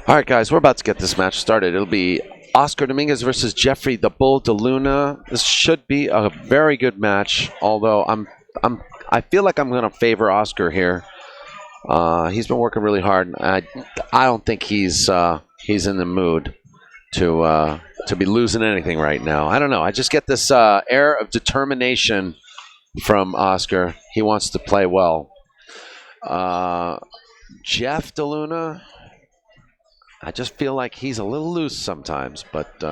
All right, guys, we're about to get this match started. It'll be Oscar Dominguez versus Geoffrey the Bull DeLUNA. This should be a very good match, although I feel like I'm going to favor Oscar here. He's been working really hard. I don't think he's in the mood to be losing anything right now. I don't know. I just get this air of determination from Oscar. He wants to play well. Jeff DeLUNA, I just feel like he's a little loose sometimes. But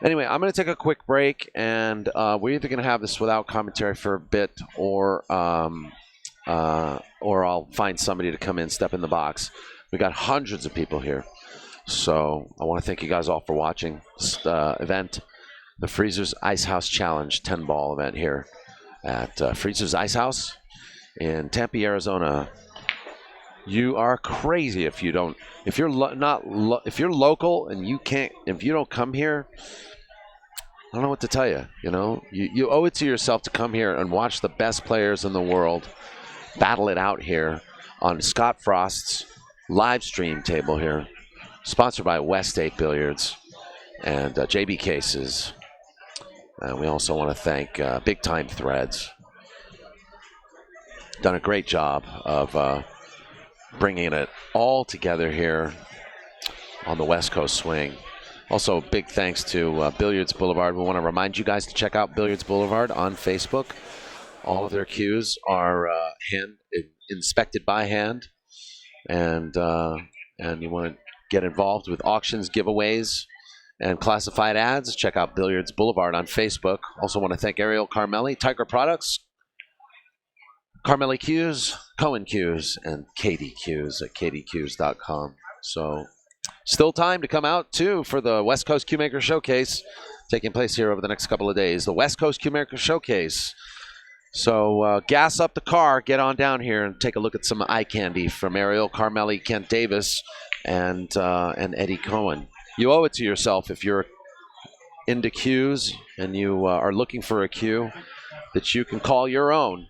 anyway, I'm going to take a quick break, and we're either going to have this without commentary for a bit, or I'll find somebody to come in, step in the box. We got hundreds of people here. So I want to thank you guys all for watching this event, the Freezer's Icehouse Challenge 10-ball event here at Freezer's Icehouse in Tempe, Arizona. You are crazy if you don't. If you're if you're local and if you don't come here, I don't know what to tell you. You know, you owe it to yourself to come here and watch the best players in the world battle it out here on Scott Frost's live stream table here, sponsored by West State Billiards and JB Cases. And we also want to thank Big Time Threads. Done a great job of bringing it all together here on the West Coast swing. Also, big thanks to Billiards Boulevard. We want to remind you guys to check out Billiards Boulevard on Facebook. All of their cues are hand inspected by hand, and you want to get involved with auctions, giveaways, and classified ads. Check out Billiards Boulevard on Facebook. Also want to thank Ariel Carmelli, Tiger Products, Carmelli Cues, Cohen Cues, and Katie Cues at katiecues.com. So still time to come out, too, for the West Coast Cue Maker Showcase taking place here over the next couple of days. The West Coast Cue Maker Showcase. So gas up the car, get on down here, and take a look at some eye candy from Ariel Carmelli, Kent Davis, and Eddie Cohen. You owe it to yourself if you're into cues and you are looking for a cue that you can call your own.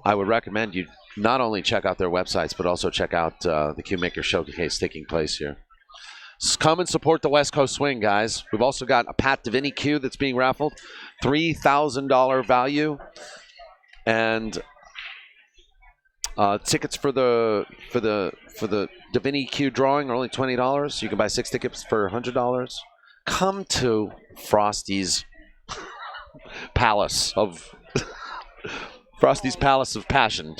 I would recommend you not only check out their websites, but also check out the Cue Maker Showcase taking place here. Come and support the West Coast Swing, guys. We've also got a Pat Davini cue that's being raffled, $3,000 value, and tickets for the Davini cue drawing are only $20. You can buy 6 tickets for $100. Come to Frosty's Palace of Frosty's Palace of Passion.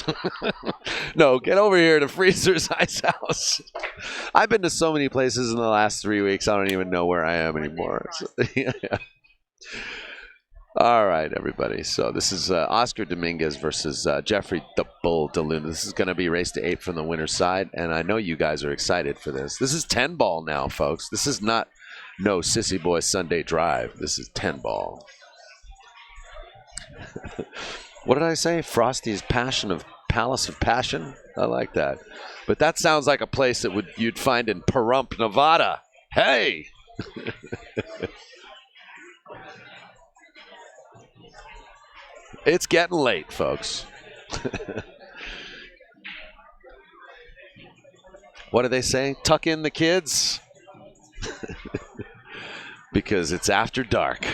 No, get over here to Freezer's Icehouse. I've been to so many places in the last 3 weeks, I don't even know where I am anymore. So, yeah. All right, everybody. So this is Oscar Dominguez versus Geoffrey the Bull DeLUNA. This is going to be race to 8 from the winner's side, and I know you guys are excited for this. This is 10-ball now, folks. This is not no Sissy Boy Sunday Drive. This is 10-ball. What did I say? Frosty's Palace of Passion? I like that. But that sounds like a place that you'd find in Pahrump, Nevada. Hey! It's getting late, folks. What do they say? Tuck in the kids? Because it's after dark.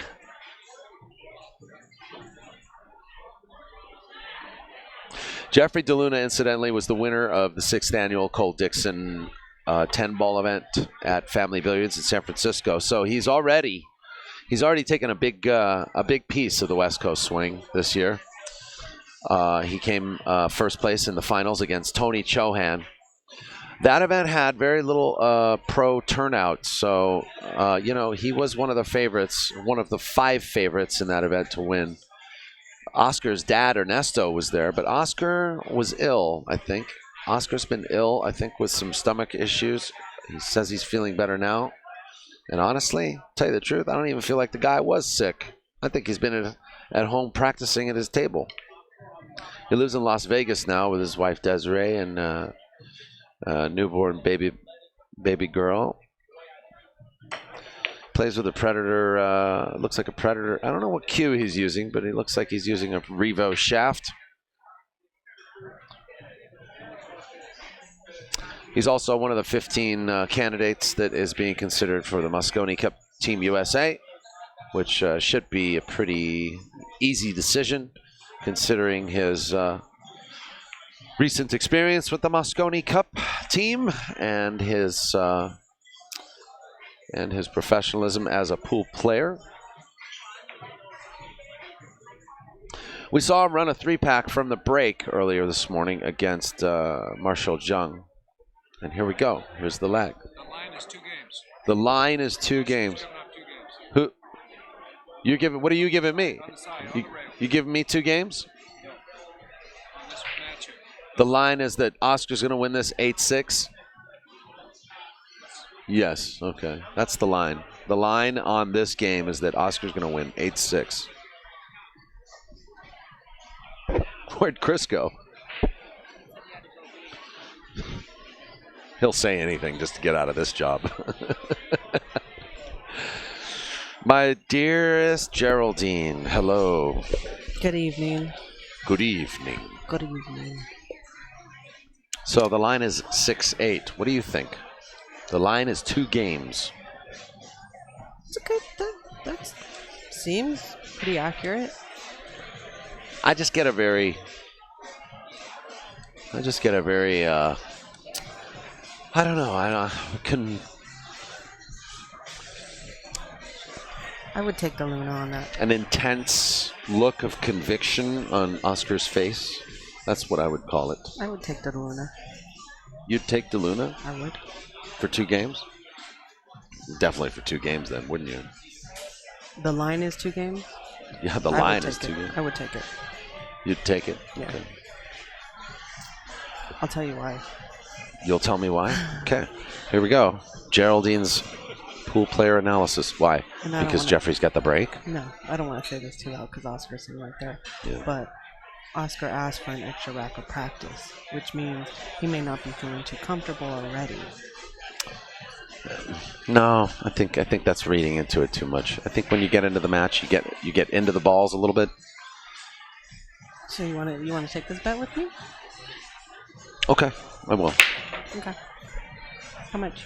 Geoffrey DeLUNA, incidentally, was the winner of the 6th annual Cole Dixon 10-ball event at Family Billiards in San Francisco. So he's already taken a big piece of the West Coast swing this year. He came first place in the finals against Tony Chohan. That event had very little pro turnout, so he was one of the favorites, one of the 5 favorites in that event to win. Oscar's dad, Ernesto, was there, but Oscar was ill, I think. Oscar's been ill, I think, with some stomach issues. He says he's feeling better now. And honestly, tell you the truth, I don't even feel like the guy was sick. I think he's been at home practicing at his table. He lives in Las Vegas now with his wife Desiree and newborn baby girl. Plays with a Predator. Looks like a Predator. I don't know what cue he's using, but it looks like he's using a Revo shaft. He's also one of the 15 candidates that is being considered for the Mosconi Cup Team USA, which should be a pretty easy decision considering his recent experience with the Mosconi Cup team and his professionalism as a pool player. We saw him run a 3-pack from the break earlier this morning against Marshall Jung. And here we go. Here's the leg. The line is 2 games. The line is 2 games. Who? You giving? What are you giving me? You giving me 2 games? Yeah. On this match here. The line is that Oscar's going to win this 8-6? Yes. Okay. That's the line. The line on this game is that Oscar's going to win 8-6. Where'd Chris go? He'll say anything just to get out of this job. My dearest Geraldine, hello. Good evening. Good evening. Good evening. So the line is 6-8. What do you think? The line is 2 games. It's okay. That seems pretty accurate. I just get a very I don't know. I would take DeLUNA on that. An intense look of conviction on Oscar's face. That's what I would call it. I would take DeLUNA. You'd take DeLUNA? I would. For 2 games? Definitely for 2 games then, wouldn't you? The line is 2 games? Yeah, the line is 2 games. I would take it. You'd take it? Yeah. Okay. I'll tell you why. You'll tell me why? Okay. Here we go. Geraldine's pool player analysis. Why? Because Geoffrey's got the break? No, I don't want to say this too loud because Oscar's sitting right there. Yeah. But Oscar asked for an extra rack of practice, which means he may not be feeling too comfortable already. No, I think that's reading into it too much. I think when you get into the match, you get into the balls a little bit. So you want to take this bet with me? Okay, I will. Okay. How much?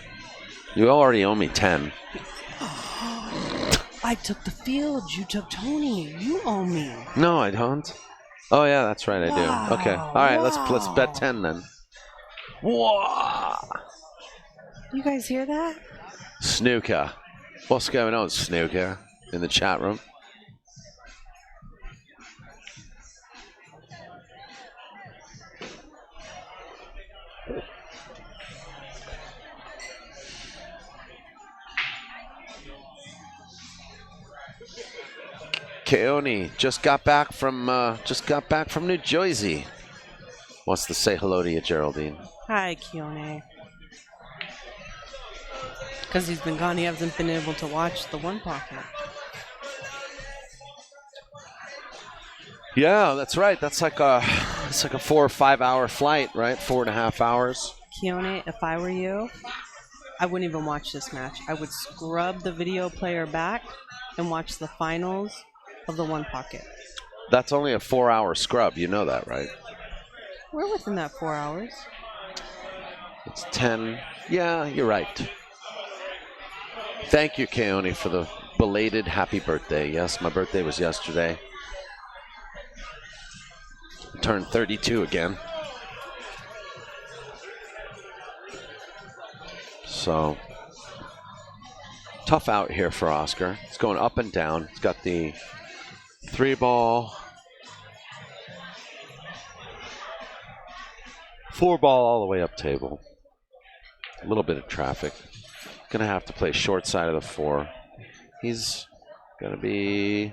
You already owe me 10. I took the field. You took Tony. You owe me. No, I don't. Oh yeah, that's right, I do. Okay, all right, let's bet 10 then. Whoa! You guys hear that? Snooker. What's going on, Snooker? In the chat room. Keone just got back from New Jersey. Wants to say hello to you, Geraldine. Hi, Keone. Because he's been gone, he hasn't been able to watch the One Pocket. Yeah, that's right. It's like a 4 or 5 hour flight, right? 4.5 hours. Keone, if I were you, I wouldn't even watch this match. I would scrub the video player back and watch the finals of the One Pocket. That's only a 4-hour scrub. You know that, right? We're within that 4 hours. It's 10. Yeah, you're right. Thank you, Keone, for the belated happy birthday. Yes, my birthday was yesterday. Turned 32 again. So, tough out here for Oscar. It's going up and down. It's got the 3-ball, 4-ball all the way up table. A little bit of traffic. Gonna have to play short side of the 4. He's gonna be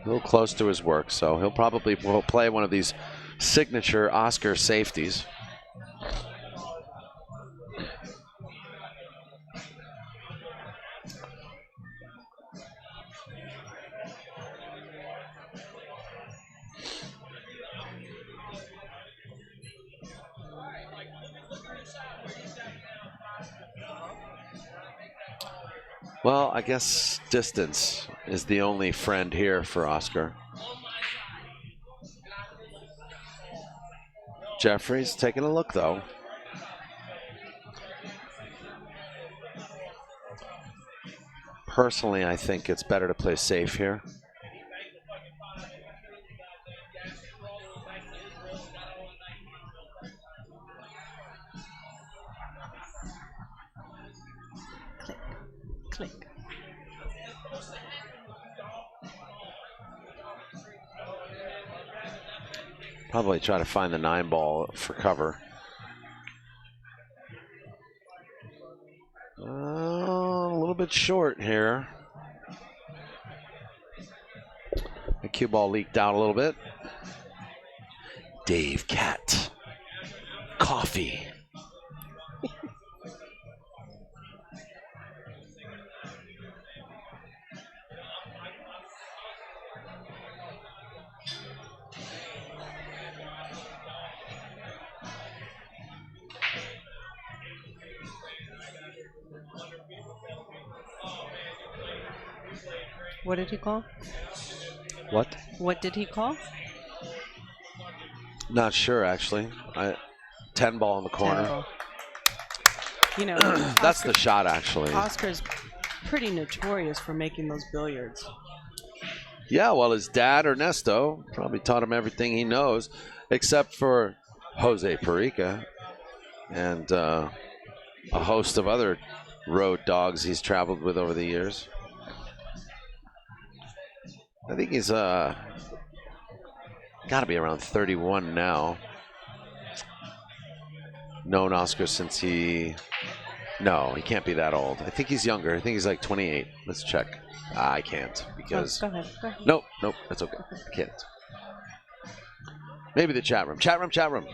a little close to his work, so he'll probably play one of these signature Oscar safeties. Well, I guess distance is the only friend here for Oscar. Geoffrey's taking a look, though. Personally, I think it's better to play safe here. Click. Probably try to find the 9 ball for cover. A little bit short here. The cue ball leaked out a little bit. Dave Cat. Coffee. What did he call? What? What did he call? Not sure, actually. 10 ball in the corner. 10 ball. You know, That's the shot, actually. Oscar's pretty notorious for making those billiards. Yeah, well, his dad, Ernesto, probably taught him everything he knows, except for Jose Perica and a host of other road dogs he's traveled with over the years. I think he's got to be around 31 now. Known Oscar since no, he can't be that old. I think he's younger. I think he's like 28. Let's check. I can't because. Go ahead. Go ahead. Nope, that's okay. I can't. Maybe the chat room. Chat room.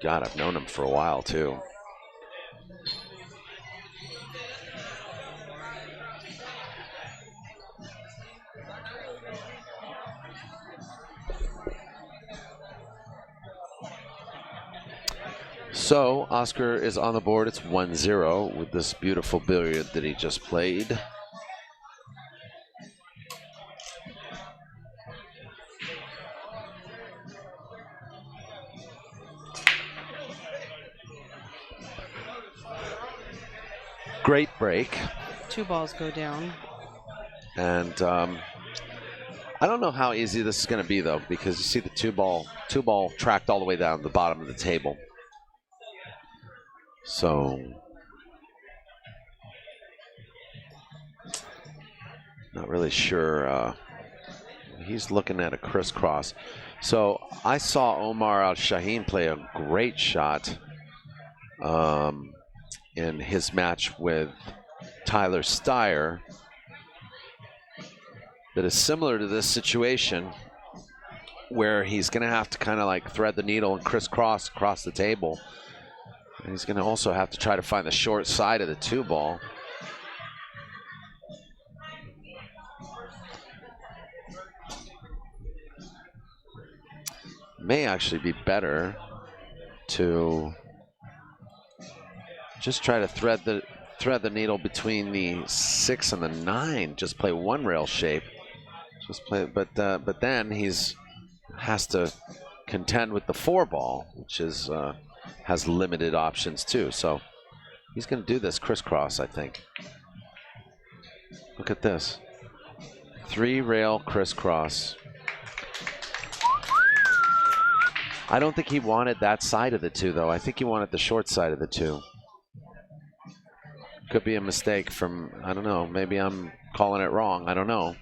God, I've known him for a while too. So, Oscar is on the board. It's 1-0 with this beautiful billiard that he just played. Great break. 2 balls go down. And I don't know how easy this is going to be, though, because you see the two ball tracked all the way down the bottom of the table. So, not really sure. He's looking at a crisscross. So, I saw Omar Al-Shaheen play a great shot in his match with Tyler Steyer that is similar to this situation where he's going to have to kind of like thread the needle and crisscross across the table. And he's going to also have to try to find the short side of the 2 ball. May actually be better to just try to thread the needle between the 6 and the 9. Just play 1 rail shape. Just play, but then has to contend with the 4 ball, which is has limited options too. So he's going to do this crisscross, I think. Look at this. 3 rail crisscross. I don't think he wanted that side of the 2, though. I think he wanted the short side of the 2. Could be a mistake from, I don't know, maybe I'm calling it wrong. I don't know.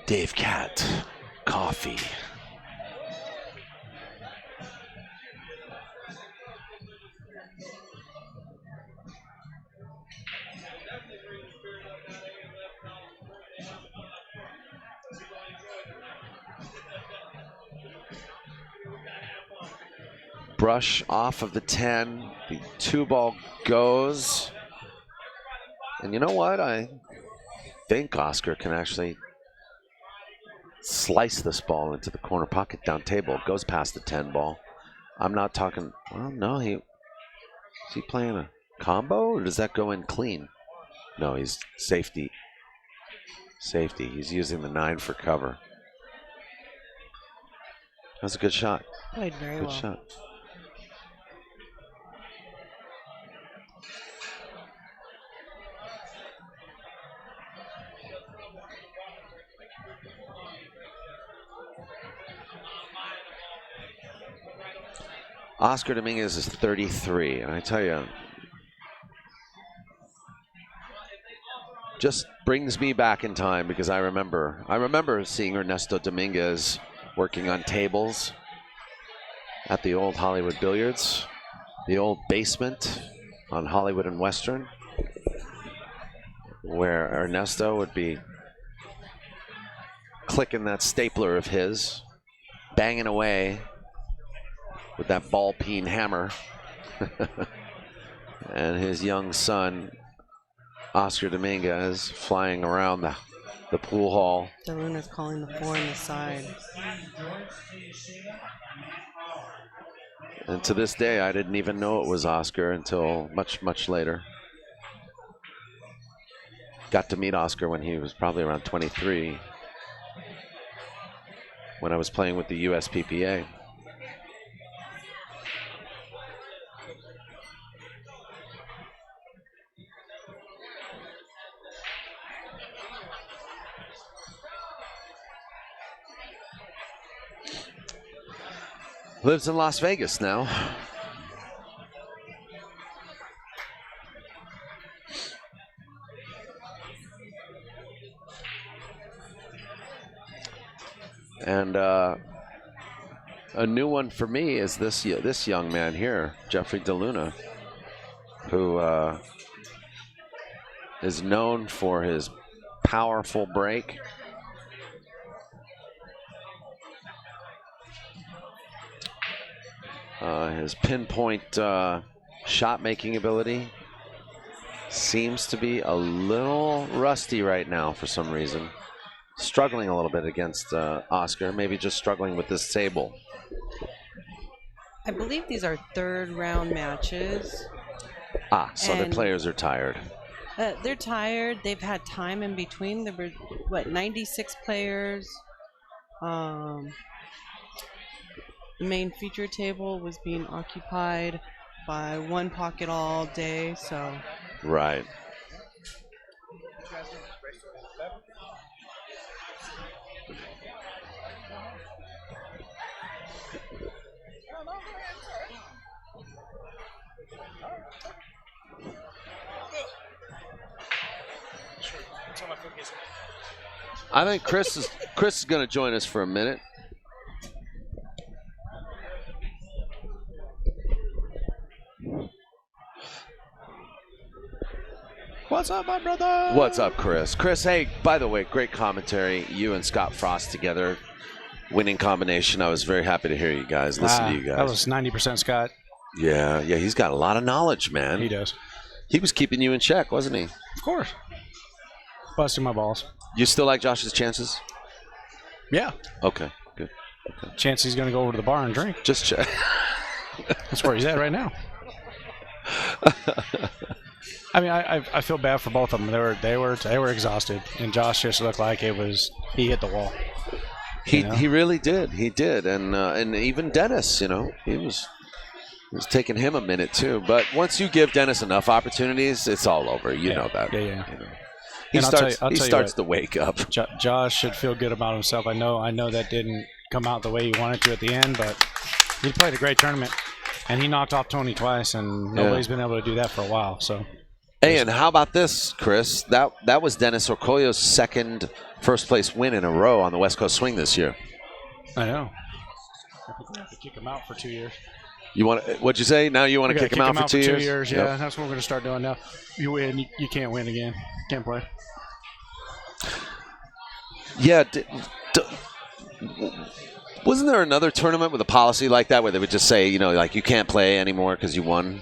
Dave Cat, coffee. Brush off of the 10. The 2 ball goes. And you know what? I think Oscar can actually slice this ball into the corner pocket down table. It goes past the 10 ball. I'm not talking. Well, no, is he playing a combo or does that go in clean? No, he's safety. Safety. He's using the 9 for cover. That's a good shot. Played very Good well. shot. Oscar Dominguez is 33, and I tell you, just brings me back in time because I remember seeing Ernesto Dominguez working on tables at the old Hollywood Billiards, the old basement on Hollywood and Western, where Ernesto would be clicking that stapler of his, banging away with that ball peen hammer. And his young son, Oscar Dominguez, flying around the pool hall. DeLUNA's calling the 4 on the side. And to this day, I didn't even know it was Oscar until much, much later. Got to meet Oscar when he was probably around 23, when I was playing with the USPPA. Lives in Las Vegas now. And a new one for me is this young man here, Geoffrey DeLUNA, who is known for his powerful break. His pinpoint shot-making ability seems to be a little rusty right now for some reason. Struggling a little bit against Oscar, maybe just struggling with this table. I believe these are third-round matches. So the players are tired. They're tired. They've had time in between. There were, 96 players. The main feature table was being occupied by one pocket all day, so. Right. I think Chris is going to join us for a minute. What's up, my brother? What's up, Chris? Chris, hey, by the way, great commentary. You and Scott Frost together, winning combination. I was very happy to hear you guys, listen to you guys. That was 90% Scott. Yeah, he's got a lot of knowledge, man. He does. He was keeping you in check, wasn't he? Of course. Busting my balls. You still like Josh's chances? Yeah. Okay, good. Okay. Chance he's going to go over to the bar and drink. Just check. That's where he's at right now. I mean, I feel bad for both of them. They were exhausted, and Josh just looked like he hit the wall. He really did. He did, and even Dennis, he was taking him a minute too. But once you give Dennis enough opportunities, it's all over. You know that. Yeah. He starts to wake up. Josh should feel good about himself. I know that didn't come out the way he wanted to at the end, but he played a great tournament, and he knocked off Tony twice, and nobody's been able to do that for a while. So. Hey, and how about this, Chris? That was Dennis Orcollo's second first-place win in a row on the West Coast Swing this year. I know. I think we have to kick him out for 2 years. What'd you say? Now you want to kick him out for 2 years? 2 years, yeah. Yep. That's what we're going to start doing now. You win, you can't win again. Can't play. Yeah. Wasn't there another tournament with a policy like that where they would just say, like you can't play anymore because you won?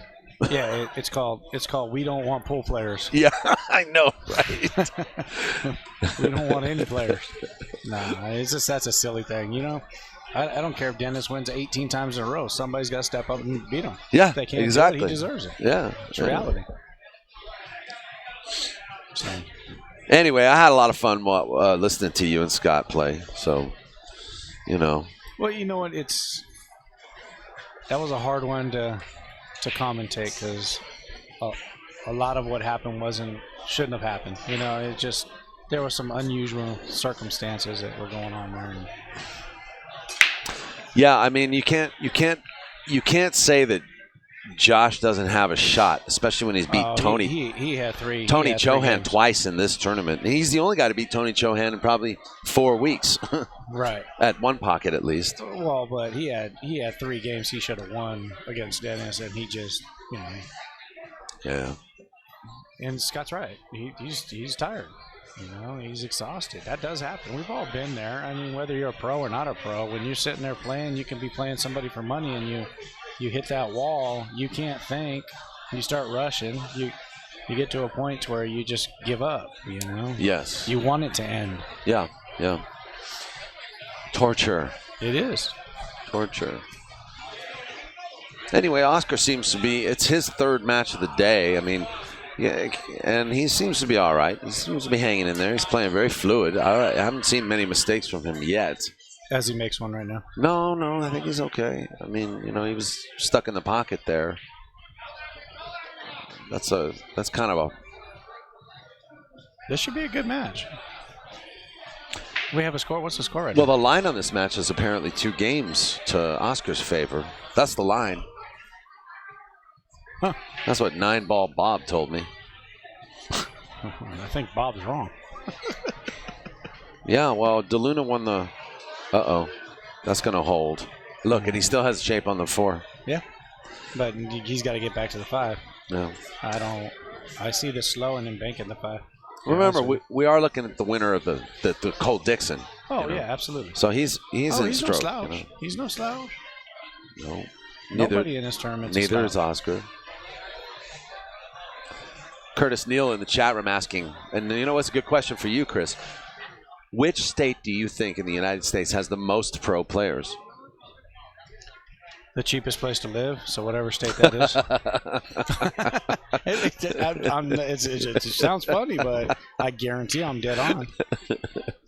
Yeah, it's called We Don't Want Pool Players. Yeah, I know, right? We don't want any players. Nah, that's a silly thing, I don't care if Dennis wins 18 times in a row. Somebody's got to step up and beat him. Yeah, if they can't exactly. Do it, he deserves it. Yeah, it's reality. So. Anyway, I had a lot of fun listening to you and Scott play. So, Well, you know what? That was a hard one to commentate because a lot of what happened shouldn't have happened. There were some unusual circumstances that were going on there. Yeah, I mean you can't you can't say that Josh doesn't have a shot, especially when he's beat Tony. He had three. Tony he had 3 Chohan games. twice in this tournament. He's the only guy to beat Tony Chohan in probably 4 weeks. Right. At one pocket, at least. Well, but he had 3 games he should have won against Dennis, and he just, Yeah. And Scott's right. He's tired. He's exhausted. That does happen. We've all been there. I mean, whether you're a pro or not a pro, when you're sitting there playing, you can be playing somebody for money, and you hit that wall. You can't think. You start rushing. You get to a point where you just give up. Yes. You want it to end. Yeah. Torture. It is. Torture. Anyway, Oscar seems to be, it's his 3rd match of the day. I mean, yeah, and he seems to be all right. He seems to be hanging in there. He's playing very fluid. I haven't seen many mistakes from him yet. As he makes one right now. No, I think he's okay. I mean, he was stuck in the pocket there. That's kind of a... This should be a good match. We have a score. What's the score right Well, now? the line on this match is apparently 2 games to Oscar's favor. That's the line. Huh. That's what 9-ball Bob told me. I think Bob's wrong. Yeah, well, DeLUNA won the... Uh-oh. That's going to hold. Look, and he still has shape on the 4. Yeah. But he's got to get back to the 5. No. I see the slow and then banking the 5. Remember, we are looking at the winner of the Cole Dixon. Oh, yeah, absolutely. So he's in stroke. No slouch. He's no slouch. No. Nobody in this tournament. Neither is Oscar. Curtis Neal in the chat room asking, and what's a good question for you, Chris? Which state do you think in the United States has the most pro players? The cheapest place to live, so whatever state that is. It sounds funny, but I guarantee I'm dead on.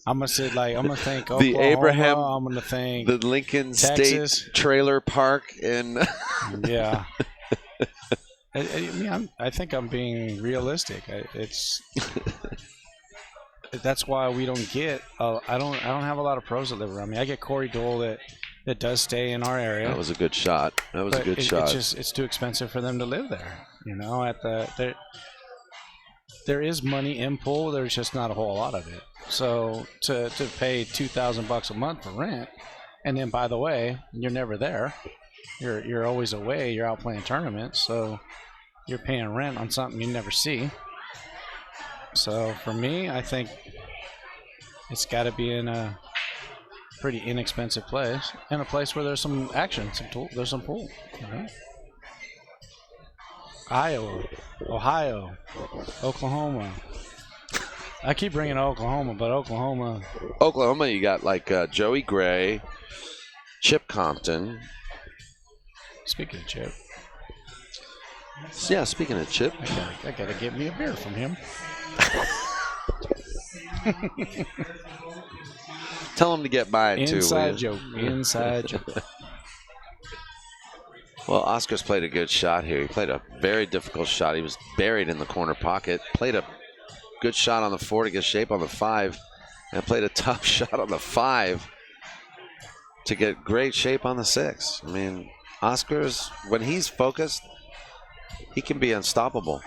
I'm gonna think Oklahoma, the Abraham. I'm gonna think the Lincoln Texas. State Trailer Park in. Yeah. I think I'm being realistic. That's why we don't get. I don't have a lot of pros that live around me. I get Corey Dole that does stay in our area. That was a good shot. It's too expensive for them to live there. There is money in pool. There's just not a whole lot of it. So to pay $2,000 a month for rent, and then by the way, you're never there. You're always away. You're out playing tournaments, so you're paying rent on something you never see. So for me, I think it's got to be in a pretty inexpensive place, and a place where there's some action, there's some pool. Iowa, Ohio, Oklahoma. I keep bringing Oklahoma, but Oklahoma, you got like Joey Gray, Chip Compton. Speaking of Chip. Yeah, speaking of Chip. I gotta get me a beer from him. Tell him to get by it too. Inside joke. Well, Oscar's played a good shot here. He played a very difficult shot. He was buried in the corner pocket. Played a good shot on the 4 to get shape on the 5. And played a tough shot on the 5 to get great shape on the 6. I mean, Oscar's, when he's focused, he can be unstoppable.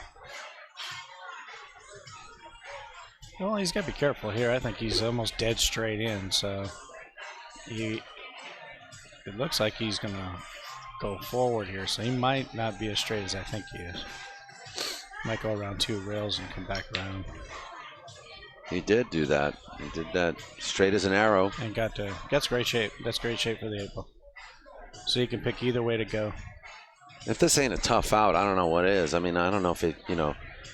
Well, he's got to be careful here. I think he's almost dead straight in, so it looks like he's going to go forward here, so he might not be as straight as I think he is. Might go around 2 rails and come back around. He did do that. He did that straight as an arrow. And that's great shape. That's great shape for the 8-ball. So you can pick either way to go. If this ain't a tough out, I don't know what is. I mean, I don't know if it,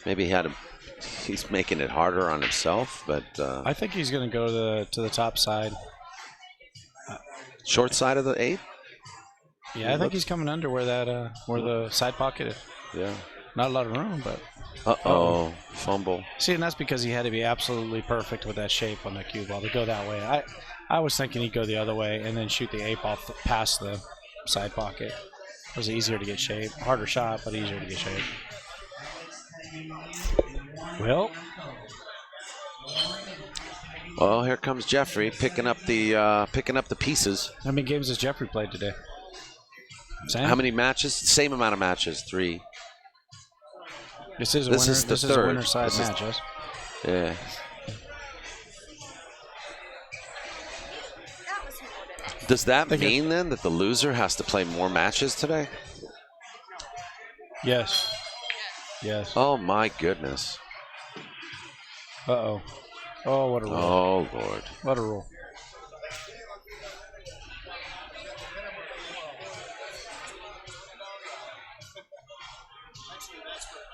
maybe he's making it harder on himself, but I think he's going to go to the top side. Short side of the 8? Yeah, I think he's coming under where the side pocket is. Yeah. Not a lot of room, but. Uh-oh. Fumble. See, and that's because he had to be absolutely perfect with that shape on that cue ball to go that way. I was thinking he'd go the other way and then shoot the 8-ball past the side pocket. It was easier to get shape. Harder shot, but easier to get shape. Well, here comes Geoffrey picking up the pieces. How many games has Geoffrey played today? Same. How many matches? Same amount of matches. 3. This is a This winner. is the this is a third. winner side This is- match. Yes. Yeah. Does that mean then that the loser has to play more matches today? Yes. Yes. Oh my goodness. Uh-oh. Oh, what a roll. Oh Lord. What a roll.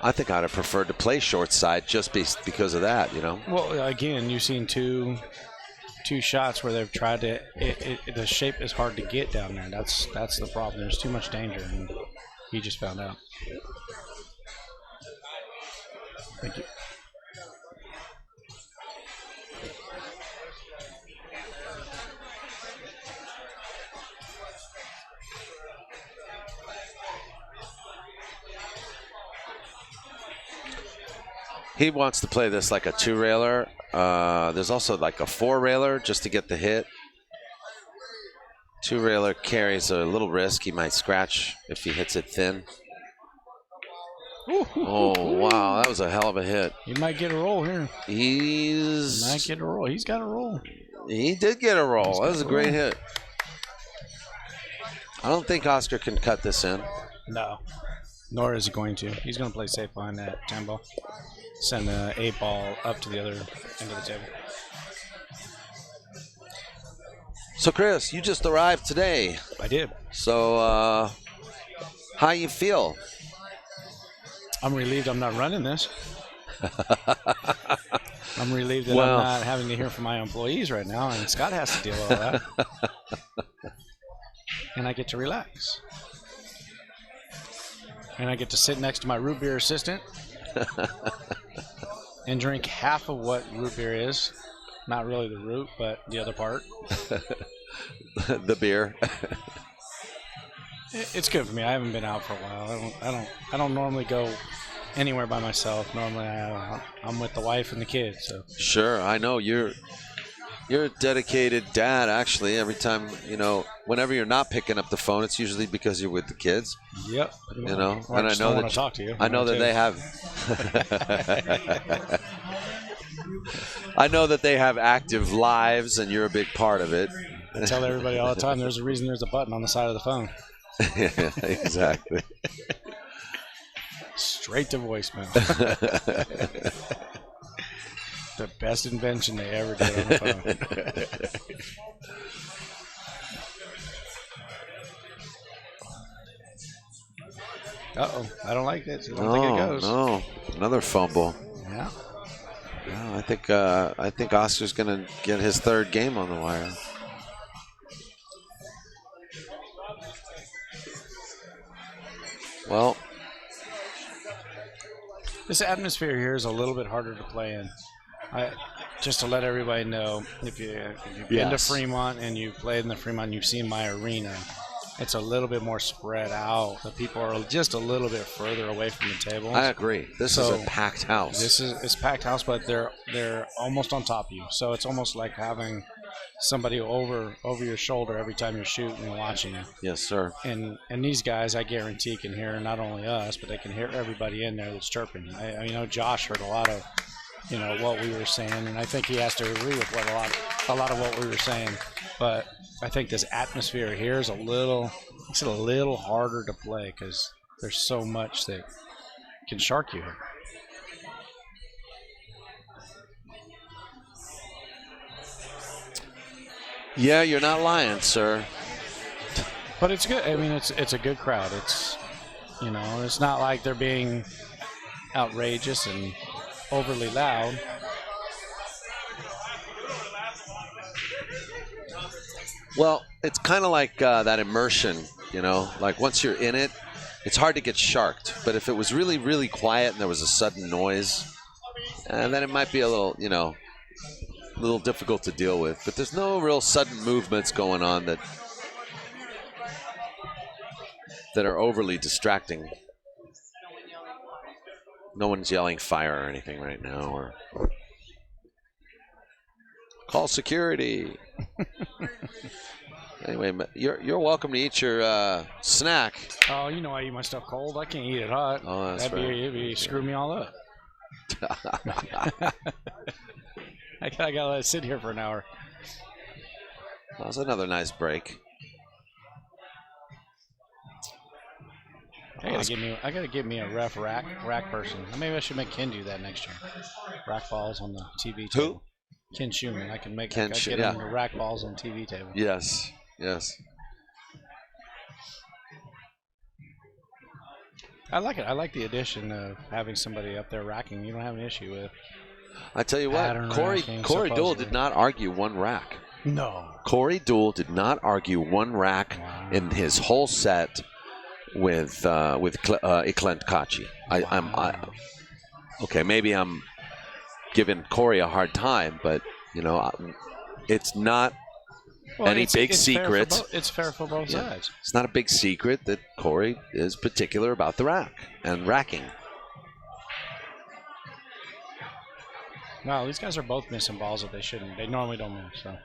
I think I'd have preferred to play short side just because of that, you know. Well, again, you've seen two shots where they've tried to. The shape is hard to get down there. That's the problem. There's too much danger, and he just found out. Thank you. He wants to play this like a 2-railer. There's also like a 4-railer just to get the hit. 2-railer carries a little risk. He might scratch if he hits it thin. Oh, wow. That was a hell of a hit. He might get a roll here. He might get a roll. He's got a roll. He did get a roll. That was a great hit. I don't think Oscar can cut this in. No. Nor is he going to. He's going to play safe behind that 10 ball. Send the 8 ball up to the other end of the table. So, Chris, you just arrived today. I did. So, how you feel? I'm relieved I'm not running this. I'm relieved that Well, I'm not having to hear from my employees right now, and Scott has to deal with all that. And I get to relax. And I get to sit next to my root beer assistant and drink half of what root beer is. Not really the root, but the other part. The beer. It's good for me. I haven't been out for a while. I don't normally go anywhere by myself. Normally I'm with the wife and the kids. So Sure, I know you're a dedicated dad. Actually, every time whenever you're not picking up the phone, it's usually because you're with the kids. Yep. You know, Or and I just know don't that want to talk to you. I know that they have. I know that they have active lives, and you're a big part of it. I tell everybody all the time. There's a reason there's a button on the side of the phone. Yeah, exactly. Straight to voicemail. The best invention they ever did on the phone. Uh-oh. I don't like this. I don't think it goes. No, another fumble. Yeah. No, I think Oscar's gonna get his 3rd game on the wire. Well, this atmosphere here is a little bit harder to play in. Just to let everybody know, if you've been to Fremont and you've played in the Fremont, you've seen my arena. It's a little bit more spread out. The people are just a little bit further away from the tables. I agree. This is a packed house. It's packed house, but they're almost on top of you. So it's almost like having somebody over your shoulder every time you're shooting and watching you. Yes, sir. And these guys, I guarantee, can hear not only us, but they can hear everybody in there that's chirping. I know Josh heard a lot of what we were saying, and I think he has to agree with a lot of what we were saying. But I think this atmosphere here is makes it a little harder to play because there's so much that can shark you here. Yeah, you're not lying, sir. But it's good. I mean, it's a good crowd. It's it's not like they're being outrageous and overly loud. Well, it's kind of like that immersion, like once you're in it, it's hard to get sharked. But if it was really, really quiet and there was a sudden noise, then it might be a little difficult to deal with. But there's no real sudden movements going on that are overly distracting. No one's yelling fire or anything right now, or call security. Anyway, you're welcome to eat your snack. Oh, you know I eat my stuff cold. I can't eat it hot. Oh, that's right. It'd be screw me all up. I gotta let it sit here for an hour. That was another nice break. I gotta get me a ref rack person. Maybe I should make Ken do that next year. Rack balls on the TV table. Who? Ken Schumann. I can make get him to rack balls on the TV table. Yes. Yes. I like it. I like the addition of having somebody up there racking. You don't have an issue with. I tell you what, Corey Deuel did not argue one rack. No. Corey Deuel did not argue one rack in his whole set with Iklent Kachi. Okay, maybe I'm giving Corey a hard time, but you know, it's not any big secret. It's fair for both sides. It's not a big secret that Corey is particular about the rack and racking. No, these guys are both missing balls that they shouldn't. They normally don't miss, so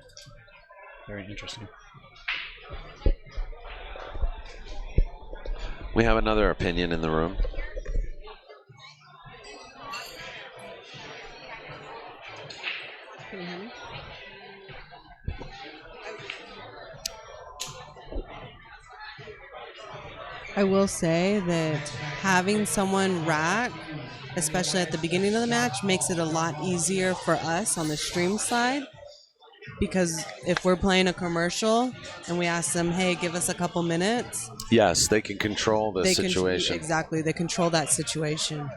very interesting. We have another opinion in the room. Can you hear me? I will say that having someone rack, especially at the beginning of the match, makes it a lot easier for us on the stream side. Because if we're playing a commercial and we ask them, hey, give us a couple minutes. Yes, they can control the situation. Exactly. They control that situation.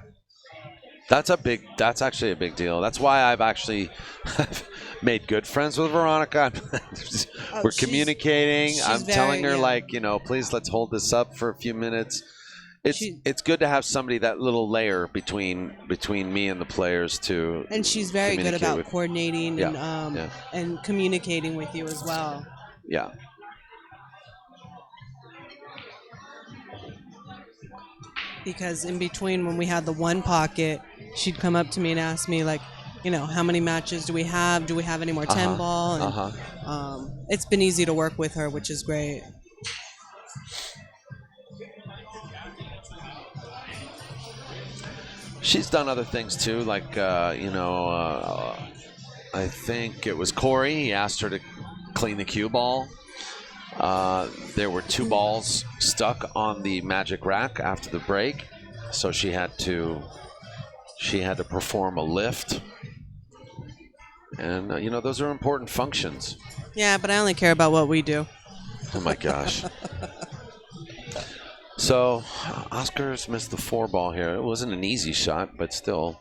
That's actually a big deal. That's why I've actually made good friends with Veronica. We're communicating. I'm telling her, like, you know, please let's hold this up for a few minutes. It's good to have somebody, that little layer between me and the players to. And she's very good about coordinating and communicating with you as well. Yeah. Because in between, when we had the one pocket, she'd come up to me and ask me, like, you know, how many matches do we have? Do we have any more 10 ball? And, it's been easy to work with her, which is great. She's done other things too, like, you know, I think it was Corey. He asked her to clean the cue ball. There were 2 balls stuck on the magic rack after the break, so she had to perform a lift. And you know, those are important functions. Yeah, but I only care about what we do. Oh my gosh. So Oscar's missed the 4 ball here. It wasn't an easy shot, but still.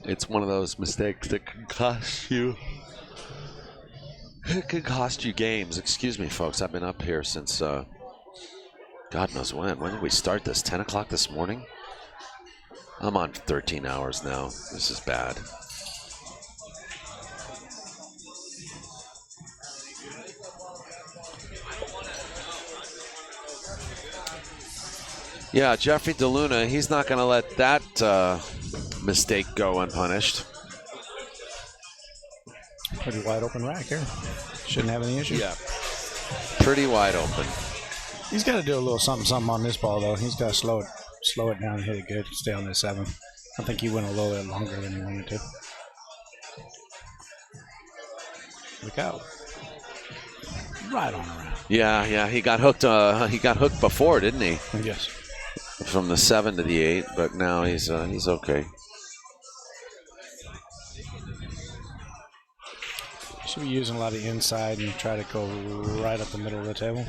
It's one of those mistakes that can cost you. It can cost you games. Excuse me, folks. I've been up here since God knows when. When did we start this? 10 o'clock this morning? I'm on 13 hours now. This is bad. Yeah, Geoffrey DeLUNA, he's not going to let that mistake go unpunished. Pretty wide open rack here. Shouldn't have any issues. Yeah, pretty wide open. He's got to do a little something on this ball, though. He's got to slow it down and hit it good. Stay on the 7. I think he went a little bit longer than he wanted to. Look out. Right on around. Yeah, he got hooked. He got hooked before, didn't he? Yes. From the 7 to the 8, but now he's okay. Should be using a lot of inside and try to go right up the middle of the table.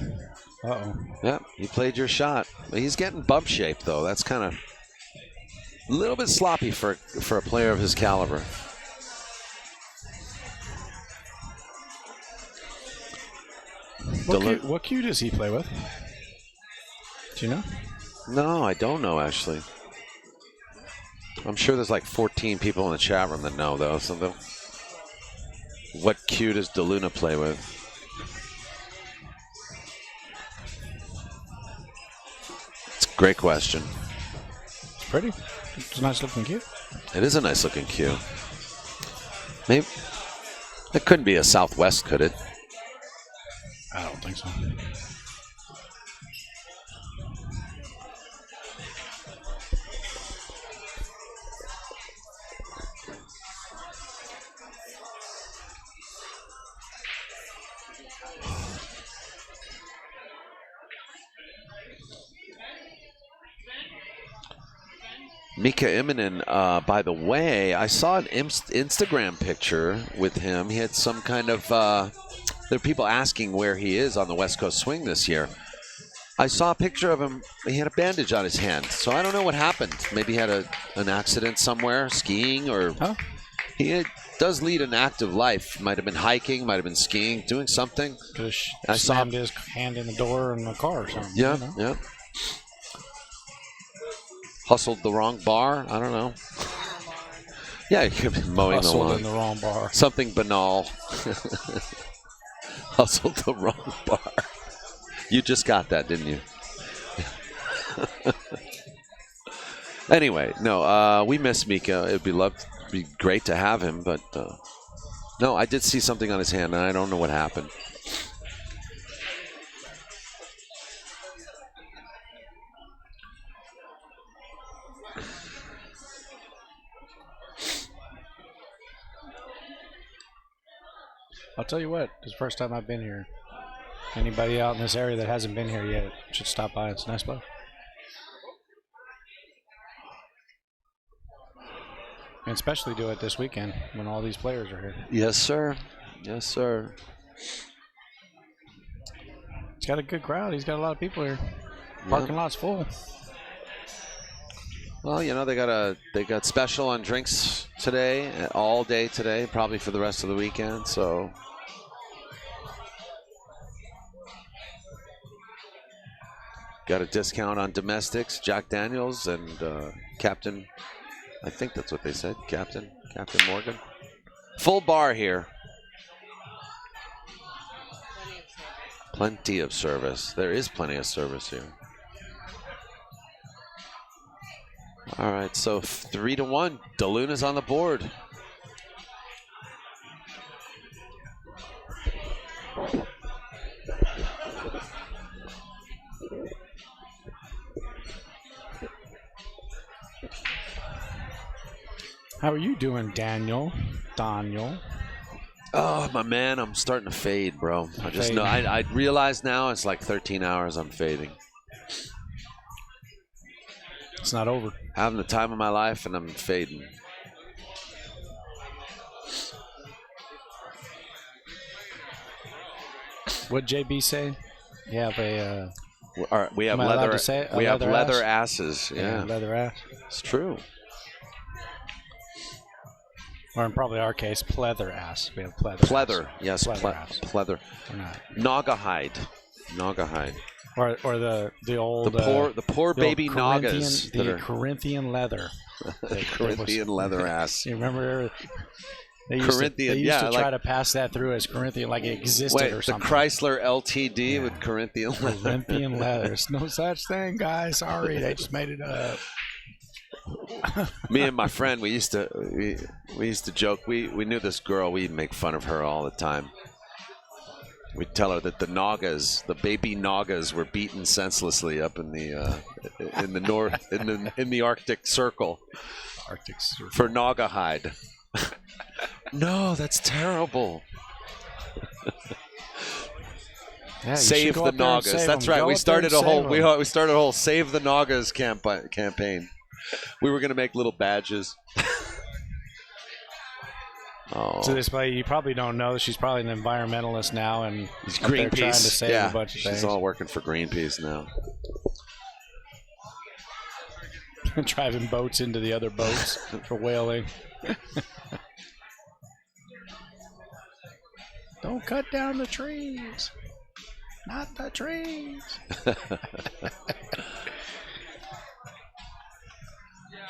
Uh-oh. Yeah, you played your shot. He's getting bump shape, though. That's kind of a little bit sloppy for a player of his caliber. What cue does he play with? Do you know? No, I don't know, actually. I'm sure there's like 14 people in the chat room that know, though. So what cue does DeLUNA play with? It's a great question. It's pretty. It's a nice looking cue. It is a nice looking cue. Maybe it couldn't be a Southwest, could it? I don't think so. Mika Immonen, by the way, I saw an Instagram picture with him. He had some kind of, there are people asking where he is on the West Coast Swing this year. I saw a picture of him. He had a bandage on his hand. So I don't know what happened. Maybe he had an accident somewhere, skiing, or does lead an active life. Might have been hiking, might have been skiing, doing something. I slammed his hand in the door in the car or something. Yeah, yeah. Hustled the wrong bar? I don't know. Yeah, he could be mowing the lawn. Hustled in the wrong bar. Something banal. Hustled the wrong bar. You just got that, didn't you? Anyway, no, we miss Mika. It'd be great to have him, but no, I did see something on his hand, and I don't know what happened. I'll tell you what, it's the first time I've been here. Anybody out in this area that hasn't been here yet should stop by. It's a nice place. And especially do it this weekend when all these players are here. Yes, sir. Yes, sir. He's got a good crowd. He's got a lot of people here. Parking lot's full. Well, you know, they got special on drinks today, all day today, probably for the rest of the weekend. So got a discount on domestics, Jack Daniels, and Captain. I think that's what they said, Captain Morgan. Full bar here. Plenty of service. There is plenty of service here. All right, so 3-1. DeLUNA's on the board. How are you doing, Daniel? Oh, my man, I'm starting to fade, bro. I just know. I realize now it's like 13 hours I'm fading. It's not over. Having the time of my life, and I'm fading. What'd JB say? You have a. We have leather. We have leather asses. Yeah, leather ass. It's true. Or in probably our case, pleather ass. We have pleather. Pleather, yes, pleather. Or not. Naga hide. Or the old the poor baby Corinthian, Nagas. The Corinthian leather. Corinthian leather ass. You remember? They used to try to pass that through as Corinthian, like it existed or something. The Chrysler LTD with Corinthian leather. Corinthian leather. There's no such thing, guys. Sorry, they just made it up. Me and my friend, we used to joke. We knew this girl. We'd make fun of her all the time. We'd tell her that the baby Nagas, were beaten senselessly up in the north, in the Arctic Circle. For Naga hide. No, that's terrible. Yeah, save the Nagas. That's right. We started a whole Save the Nagas campaign. We were going to make little badges. Oh. So this way, you probably don't know. She's probably an environmentalist now, and Greenpeace trying to save a bunch of things. She's all working for Greenpeace now. Driving boats into the other boats for whaling. Don't cut down the trees. Not the trees.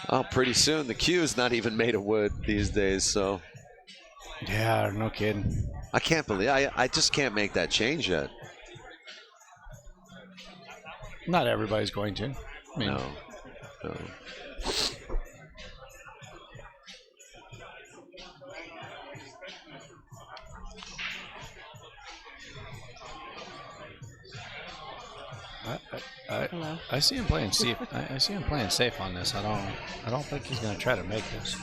Oh, pretty soon. The queue is not even made of wood these days, so. Yeah, no kidding. I can't believe I just can't make that change yet. Not everybody's going to. I mean, no. Hello. I see him playing safe. I see him playing safe on this. I don't think he's going to try to make this.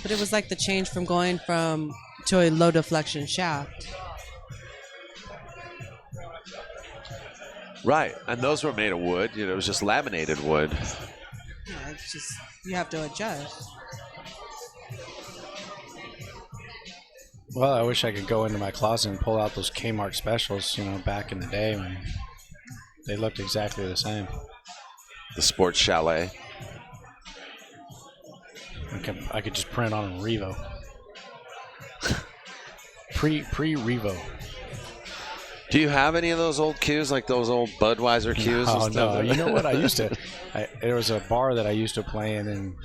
But it was like the change from going to a low deflection shaft. Right, and those were made of wood. You know, it was just laminated wood. Yeah, it's just you have to adjust. Well, I wish I could go into my closet and pull out those Kmart specials, back in the day when they looked exactly the same. The Sports Chalet. I could just print on them Revo. Pre-Revo. Do you have any of those old cues, like those old Budweiser cues? Oh, and no. stuff? You know what? I used to. There was a bar that I used to play in, and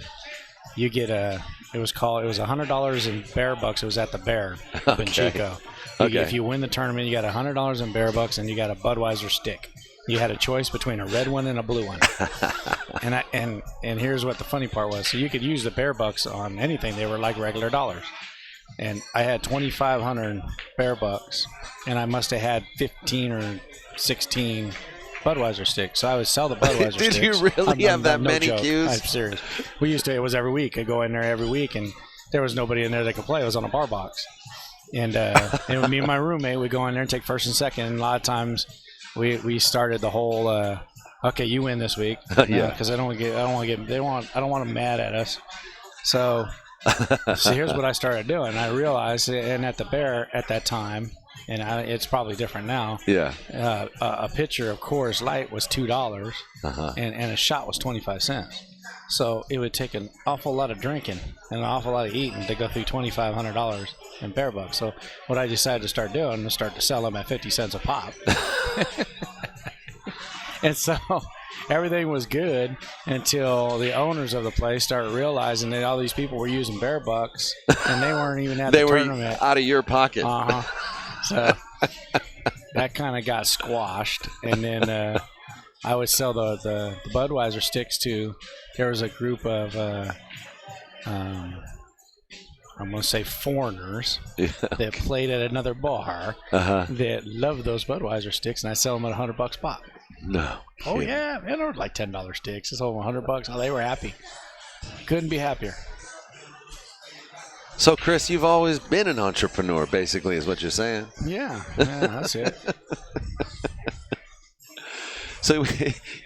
you get it was $100 in bear bucks. It was at the Bear up in Chico. If you win the tournament, you got $100 in bear bucks, and you got a Budweiser stick. You had a choice between a red one and a blue one. and here's what the funny part was. So you could use the bear bucks on anything. They were like regular dollars. And I had 2,500 bear bucks, and I must have had 15 or 16 Budweiser sticks. So I would sell the Budweiser sticks. Did you really have that many cues? I'm serious. It was every week. I'd go in there every week, and there was nobody in there that could play. It was on a bar box. And me and my roommate would go in there and take first and second. And a lot of times we started the whole, okay, you win this week. Yeah. Because I don't want them mad at us. So here's what I started doing. I realized, and at the Bear at that time, and it's probably different now. Yeah. A pitcher of Coors Light was $2, and a shot was 25 cents. So it would take an awful lot of drinking and an awful lot of eating to go through $2,500 in bear bucks. So what I decided to start doing was start to sell them at 50 cents a pop. And so everything was good until the owners of the place started realizing that all these people were using bear bucks, and they weren't even at the tournament. They were out of your pocket. So that kind of got squashed. And then I would sell the Budweiser sticks to, there was a group of, I'm going to say foreigners that played at another bar that loved those Budweiser sticks, and I sell them at $100 pop. No. Oh, yeah. Man, they were like $10 sticks. I sold them $100. Oh, they were happy. Couldn't be happier. So, Chris, you've always been an entrepreneur, basically, is what you're saying. Yeah, that's it. So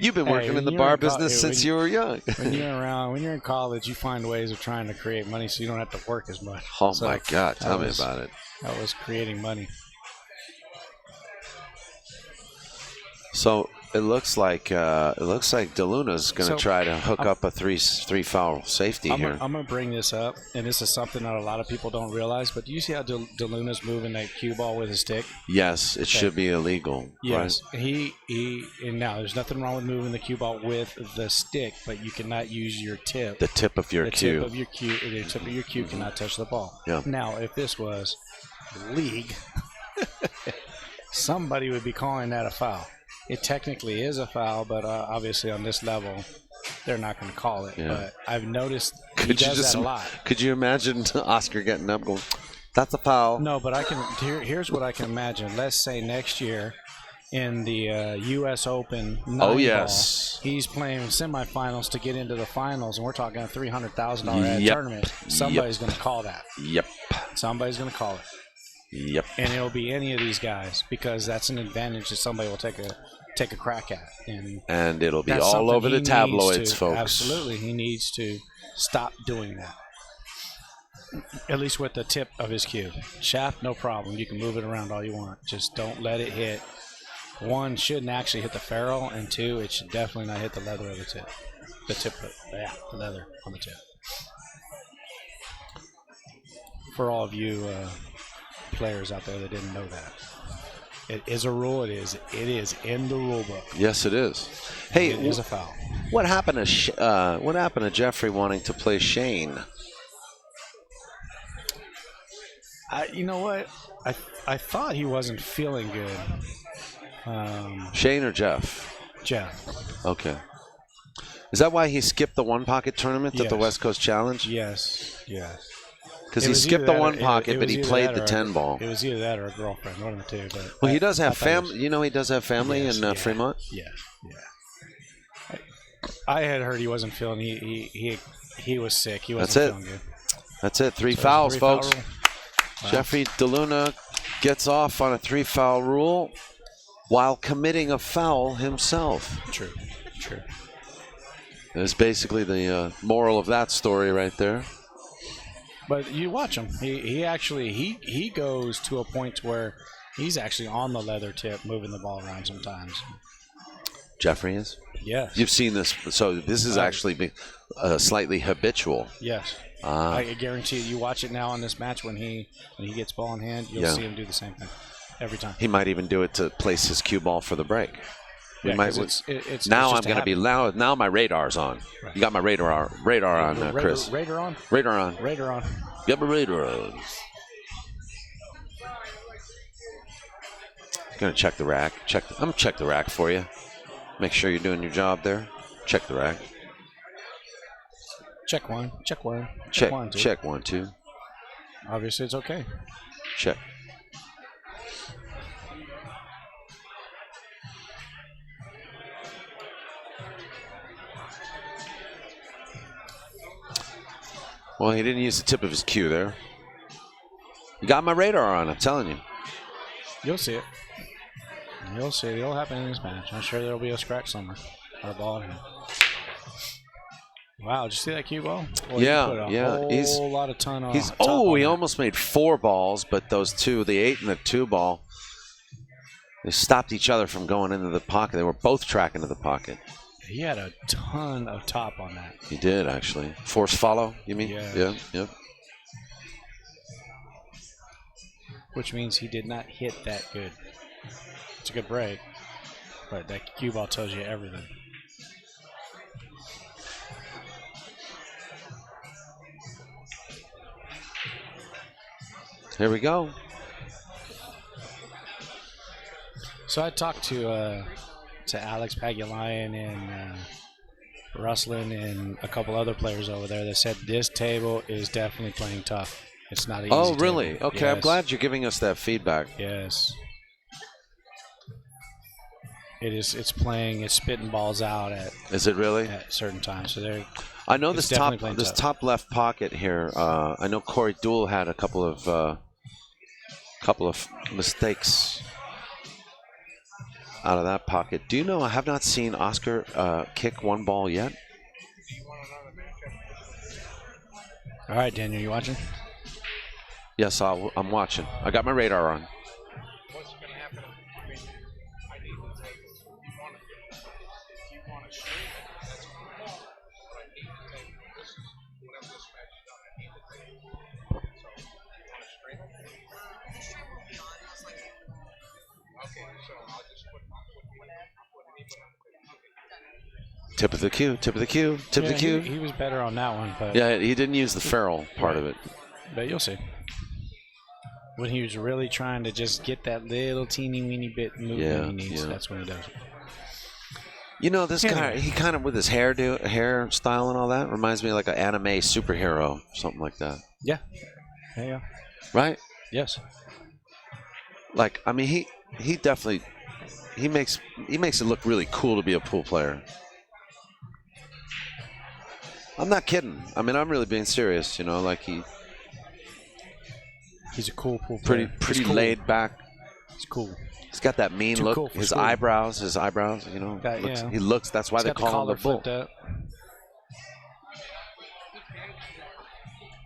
you've been working in the bar business since you were young. When you're in college, you find ways of trying to create money so you don't have to work as much. Oh, my God. Tell me about it. That was creating money. So it looks like DeLUNA's going to try to hook up a three foul safety here. I'm going to bring this up, and this is something that a lot of people don't realize. But do you see how DeLUNA's moving that cue ball with his stick? Yes, it should be illegal. Yes, right? And now there's nothing wrong with moving the cue ball with the stick, but you cannot use your tip. The tip of your cue. The tip of your cue cannot touch the ball. Yeah. Now, if this was league, somebody would be calling that a foul. It technically is a foul, but obviously on this level, they're not going to call it. Yeah. But I've noticed he does that a lot. Could you imagine Oscar getting up going, that's a foul? No, but here's what I can imagine. Let's say next year in the U.S. Open ball, he's playing semifinals to get into the finals, and we're talking a $300,000 tournament. Somebody's going to call that. Yep. Somebody's going to call it. Yep. And it'll be any of these guys because that's an advantage that somebody will take a crack at. And it'll be all over the tabloids, folks. Absolutely. He needs to stop doing that. At least with the tip of his cue. Shaft, no problem. You can move it around all you want. Just don't let it hit. One, shouldn't actually hit the ferrule, and two, it should definitely not hit the leather of the tip. The leather on the tip. For all of you players out there that didn't know that, it is a rule. It is in the rule book. Yes, it is. Hey, it is a foul. What happened to Geoffrey wanting to play Shane? You know what? I thought he wasn't feeling good. Shane or Jeff? Jeff. Okay. Is that why he skipped the one pocket tournament at the West Coast Challenge? Yes. Because It he was skipped either the that or- one it- pocket, it but was he either played that the or 10 ball. It was either that or a girlfriend, one of the two. But Well, he does I have thought it was- family. You know, he does have family Yes, in yeah. Fremont. Yeah. I had heard he wasn't feeling. He was sick. He wasn't That's it. feeling good. That's it. Three So it's a fouls, 3-foul folks. rule. Wow. Geoffrey DeLUNA gets off on a 3-foul rule while committing a foul himself. True. That's basically the moral of that story right there. But you watch him. He actually he goes to a point where he's actually on the leather tip, moving the ball around sometimes. Geoffrey is? Yes. You've seen this. So this is actually slightly habitual. Yes. I guarantee you watch it now on this match when he gets ball in hand, you'll see him do the same thing every time. He might even do it to place his cue ball for the break. Yeah, might. It's Now just I'm going to be loud. Now my radar's on. Right. You got my radar on, Chris. Radar on. Radar on. Radar on. You got my radar on. Gonna check the rack. I'm gonna check the rack for you. Make sure you're doing your job there. Check the rack. Check one. Check one. Check. One, two. Check 1, 2. Obviously, it's okay. Check. Well, he didn't use the tip of his cue there. You got my radar on, I'm telling you. You'll see it. You'll see it. It'll happen in this match. I'm sure there'll be a scratch somewhere. Or a ball in here. Wow, did you see that cue ball? Boy, Yeah, he put a yeah. whole lot of ton on. He almost made 4 balls, but those two, the 8 and the 2 ball, they stopped each other from going into the pocket. They were both tracking to the pocket. He had a ton of top on that. He did, actually. Force follow, you mean? Yeah. Yeah. Which means he did not hit that good. It's a good break, but that cue ball tells you everything. Here we go. So I talked to Alex Pagulayan and Rustlin and a couple other players over there that said this table is definitely playing tough. It's not an easy Oh, really? table. Okay, I'm Yes. glad you're giving us that feedback. Yes. It's playing, it's spitting balls out Is it really? at certain times. So they're I know it's this definitely playing tough. top left pocket here. I know Corey Dool had a couple of mistakes out of that pocket. Do you know? I have not seen Oscar kick 1 ball yet. All right, Daniel, you watching? Yes, I'm watching. I got my radar on. What's going to happen? I mean, I need to take, if you want to stream it, that's cool. But I need to take this, whenever this match is done, I need to take it. So, you want to stream it? Okay, so I'll just put Tip of the cue. Tip of the cue. Tip of the cue. He was better on that one, but Yeah, he didn't use the ferrule part of it. but you'll see. When he was really trying to just get that little teeny weeny bit movement he needs, that's when he does it. You know, this guy, he kind of, with his hairstyle and all that, reminds me of like an anime superhero, something like that. Yeah. Yeah. Right? Yes. Like, I mean, he definitely, he makes it look really cool to be a pool player. I'm not kidding. I mean, I'm really being serious, you know, like He's a cool pool player. pretty cool. laid back. He's cool. He's got that mean Too look. cool for His school. eyebrows, you know. He looks. That's why He's they got the call him collar the bull. flipped up.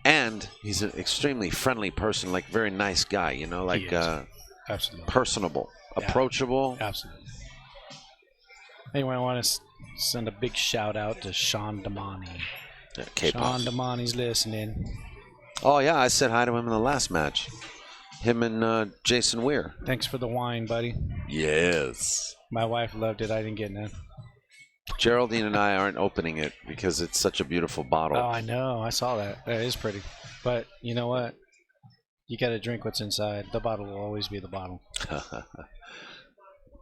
And he's an extremely friendly person, like very nice guy, you know, like He is. Absolutely. personable, Yeah. approachable. Absolutely. Anyway, I want to send a big shout out to Sean Damani. K-pop. Sean Damani's listening. Oh yeah, I said hi to him in the last match. Him and Jason Weir. Thanks for the wine, buddy. Yes. My wife loved it. I didn't get none. Geraldine and I aren't opening it because it's such a beautiful bottle. Oh, I know. I saw that. That is pretty. But you know what? You got to drink what's inside. The bottle will always be the bottle.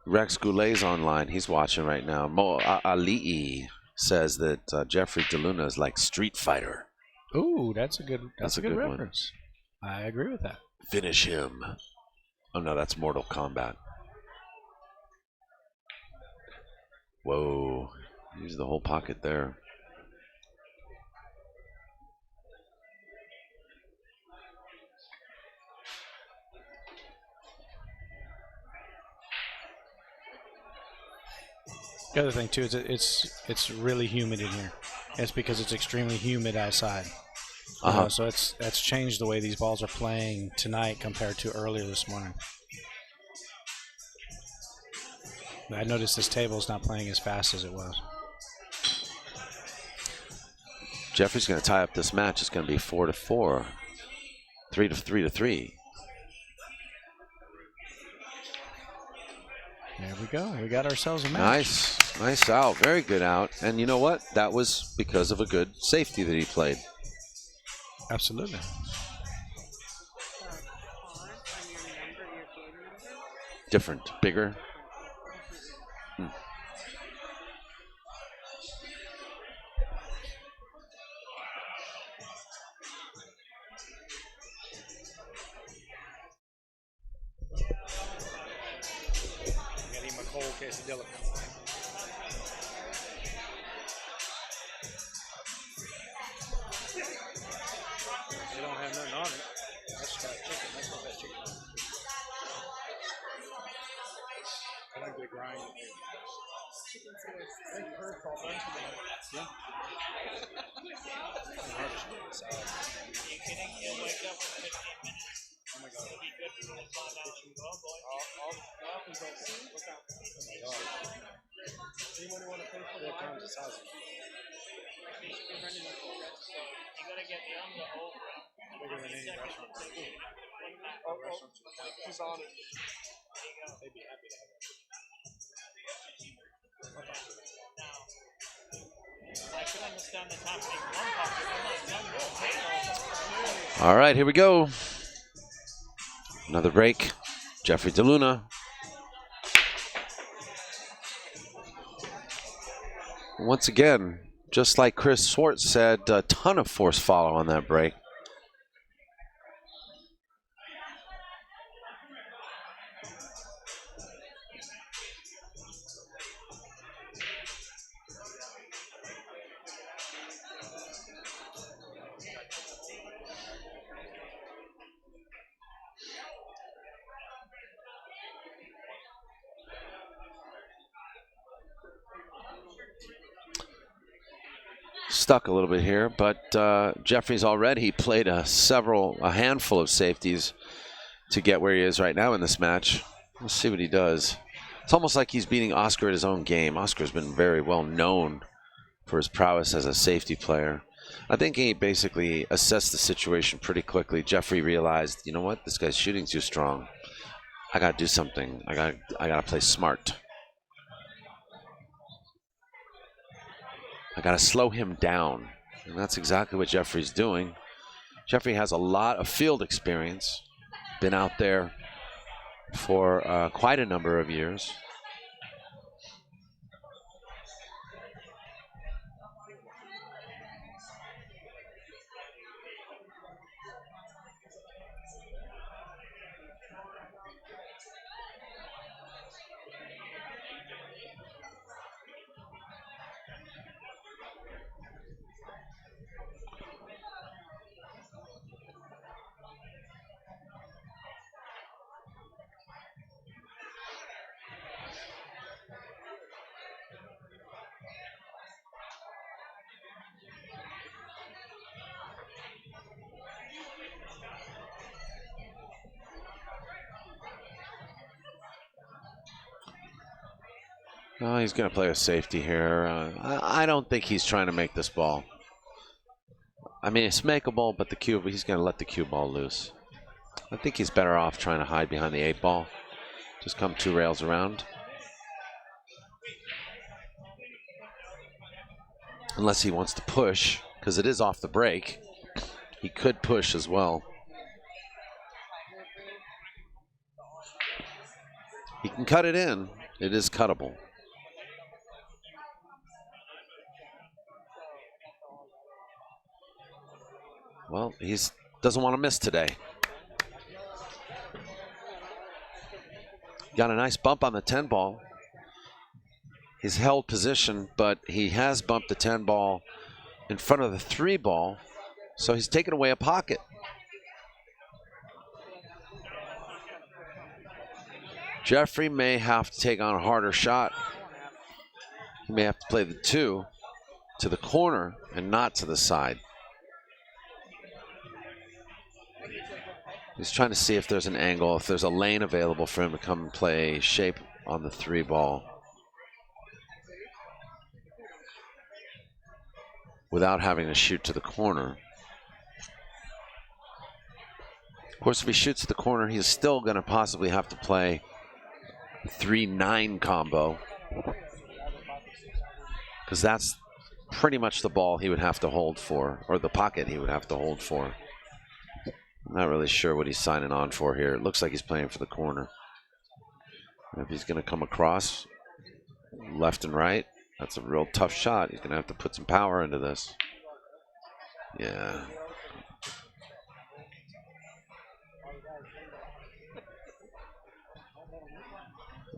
Rex Goulet's online. He's watching right now. Mo Ali'i says that Geoffrey DeLUNA is like Street Fighter. Ooh, that's a good good one. reference. I agree with that. Finish him. Oh no, that's Mortal Kombat. Whoa. Use the whole pocket there. The other thing too is it's really humid in here. It's because it's extremely humid outside. So that's changed the way these balls are playing tonight compared to earlier this morning. I noticed this table is not playing as fast as it was. Geoffrey's going to tie up this match. It's going to be 4-4, 3-3. There we go. We got ourselves a match. Nice out. Very good out. And you know what? That was because of a good safety that he played. Absolutely. Different, bigger. Quesadilla. They don't have nothing on it. That's fried chicken. That's not that chicken. I like the grind. I think her called lunch today. Yeah. Are you kidding? He'll wake up in 15 minutes. Oh my God. It'll be good for the fun out. Oh boy. All happens on look out. Oh my God. Anyone want to pay for that? Comes his house. You gotta get the under over. Bigger than any restaurant. He's on it. There you go. They'd be happy to have it. Now, I can understand the happening one pocket. All right, here we go. Another break. Geoffrey DeLUNA. Once again, just like Chris Swart said, a ton of force follow on that break. Stuck a little bit here, but Geoffrey's already played a handful of safeties to get where he is right now in this match. Let's see what he does. It's almost like he's beating Oscar at his own game. Oscar's been very well known for his prowess as a safety player. I think he basically assessed the situation pretty quickly. Geoffrey realized, you know what, this guy's shooting too strong. I gotta do something. I gotta play smart. I got to slow him down. And that's exactly what Geoffrey's doing. Geoffrey has a lot of field experience. Been out there for quite a number of years. Oh, he's going to play a safety here. I don't think he's trying to make this ball. I mean, it's makeable, but he's going to let the cue ball loose. I think he's better off trying to hide behind the 8 ball. Just come 2 rails around. Unless he wants to push, because it is off the break. He could push as well. He can cut it in. It is cuttable. Well, doesn't want to miss today. Got a nice bump on the 10 ball. He's held position, but he has bumped the 10 ball in front of the 3 ball, so he's taken away a pocket. Geoffrey may have to take on a harder shot. He may have to play the 2 to the corner and not to the side. He's trying to see if there's an angle, if there's a lane available for him to come and play shape on the 3 ball without having to shoot to the corner. Of course, if he shoots to the corner, he's still going to possibly have to play 3-9 combo, because that's pretty much the ball he would have to hold for, or the pocket he would have to hold for. I'm not really sure what he's signing on for here. It looks like he's playing for the corner. If he's going to come across left and right, that's a real tough shot. He's going to have to put some power into this. Yeah.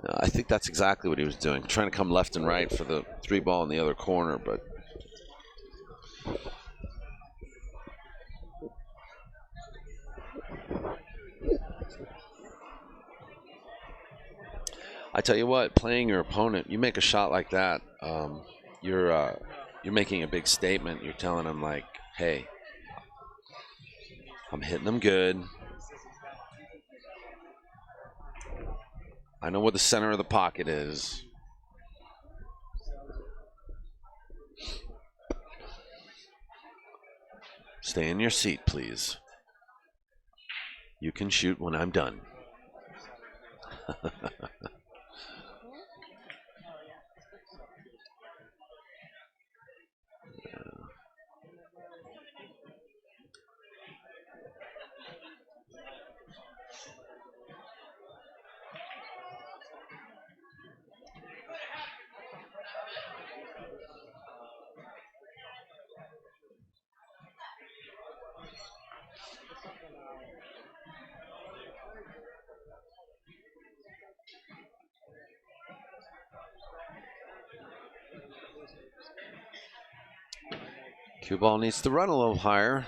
I think that's exactly what he was doing, trying to come left and right for the 3 ball in the other corner, but I tell you what, playing your opponent, you make a shot like that, you're making a big statement. You're telling them, like, hey, I'm hitting them good. I know where the center of the pocket is. Stay in your seat, please. You can shoot when I'm done. Cue ball needs to run a little higher.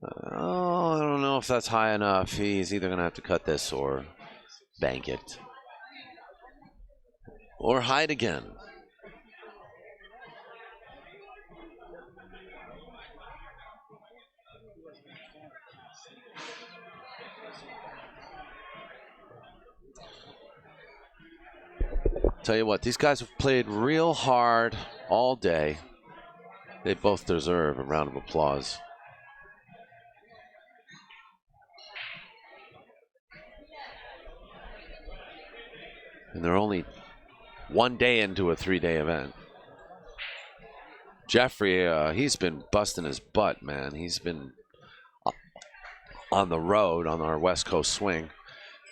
Oh, I don't know if that's high enough. He's either going to have to cut this or bank it. Or hide again. Tell you what, these guys have played real hard all day. They both deserve a round of applause. And they're only one day into a 3-day event. Geoffrey, he's been busting his butt, man. He's been on the road on our West Coast swing.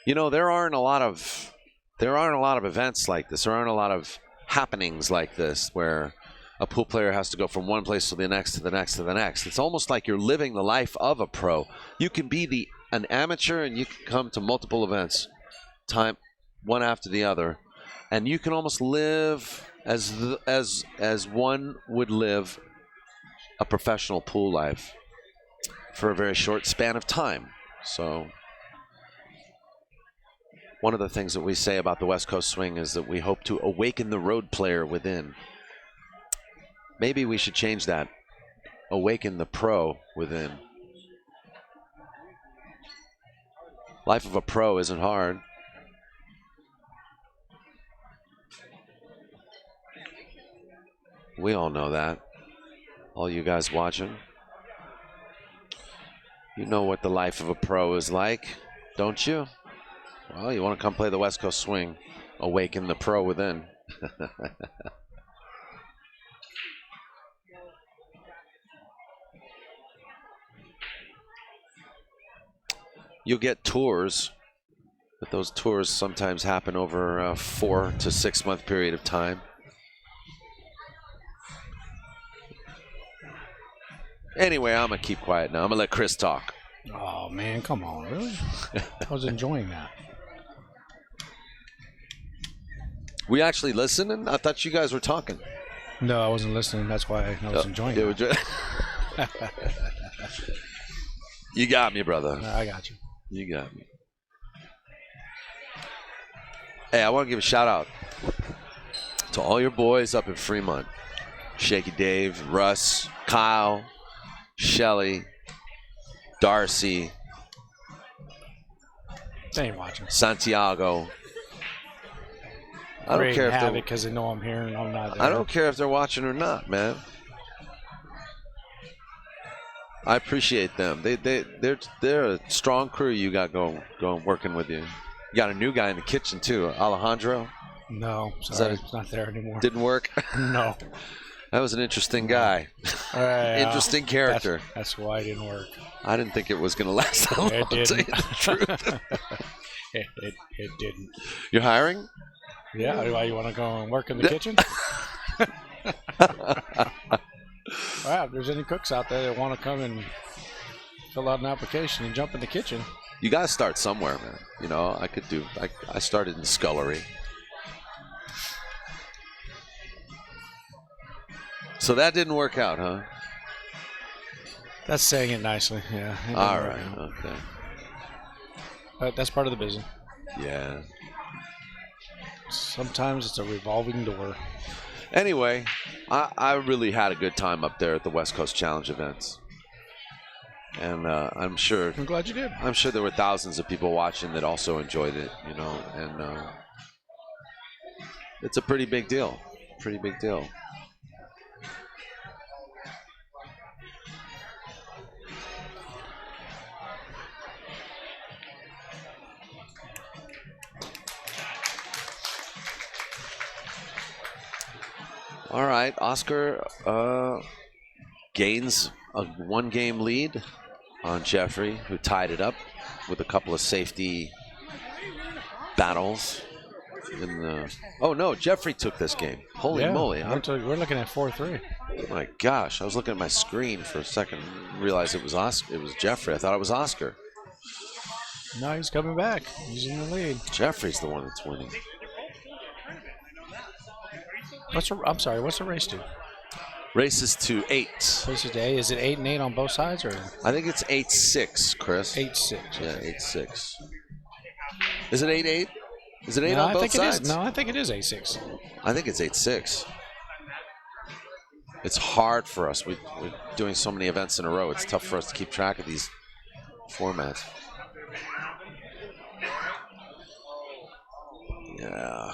You know, there aren't a lot of events like this. There aren't a lot of happenings like this where a pool player has to go from one place to the next, to the next, to the next. It's almost like you're living the life of a pro. You can be an amateur and you can come to multiple events, one after the other, and you can almost live as one would live a professional pool life for a very short span of time. So one of the things that we say about the West Coast swing is that we hope to awaken the road player within. Maybe we should change that. Awaken the pro within. Life of a pro isn't hard. We all know that. All you guys watching. You know what the life of a pro is like, don't you? Well, you want to come play the West Coast swing. Awaken the pro within. You'll get tours, but those tours sometimes happen over a 4 to 6 month period of time. Anyway, I'm going to keep quiet now. I'm going to let Chris talk. Oh, man, come on. Really? I was enjoying that. We actually listening? I thought you guys were talking. No, I wasn't listening. That's why I was enjoying it. You got me, brother. No, I got you. You got me. Hey, I want to give a shout out to all your boys up in Fremont. Shaky Dave, Russ, Kyle, Shelly, Darcy, They ain't watching. Santiago. I don't care if they're they're because they know I'm here and I'm not there. I don't care if they're watching or not, man. I appreciate them. They're a strong crew you got going working with you. You got a new guy in the kitchen too, Alejandro. No, sorry, it's not there anymore. Didn't work. No. That was an interesting guy. Interesting character. That's why it didn't work. I didn't think it was going to last that long. It didn't. To tell you the truth. It didn't. You're hiring? Yeah. Why you want to go and work in the kitchen? Well, if there's any cooks out there that want to come and fill out an application and jump in the kitchen. You got to start somewhere, man. You know, I started in scullery. So that didn't work out, huh? That's saying it nicely, yeah. It All didn't work right, out. okay. But that's part of the business. Yeah. Sometimes it's a revolving door. Anyway, I really had a good time up there at the West Coast Challenge events. And I'm glad you did. I'm sure there were thousands of people watching that also enjoyed it, you know, and it's a pretty big deal. Pretty big deal. All right, Oscar gains a one-game lead on Geoffrey, who tied it up with a couple of safety battles. Oh no, Geoffrey took this game. Holy moly! We're looking at 4-3. My gosh, I was looking at my screen for a second, realized it was Oscar. It was Geoffrey. I thought it was Oscar. No, he's coming back. He's in the lead. Geoffrey's the one that's winning. I'm sorry. What's the race to? Races to 8. Race to 8. Is it 8 and 8 on both sides, or? I think it's 8-6, Chris. 8-6. Yeah, 8-6. Is it 8-8? Is it 8 on both sides? No, I think it is 8-6. I think it's 8-6. It's hard for us. We're doing so many events in a row. It's tough for us to keep track of these formats. Yeah.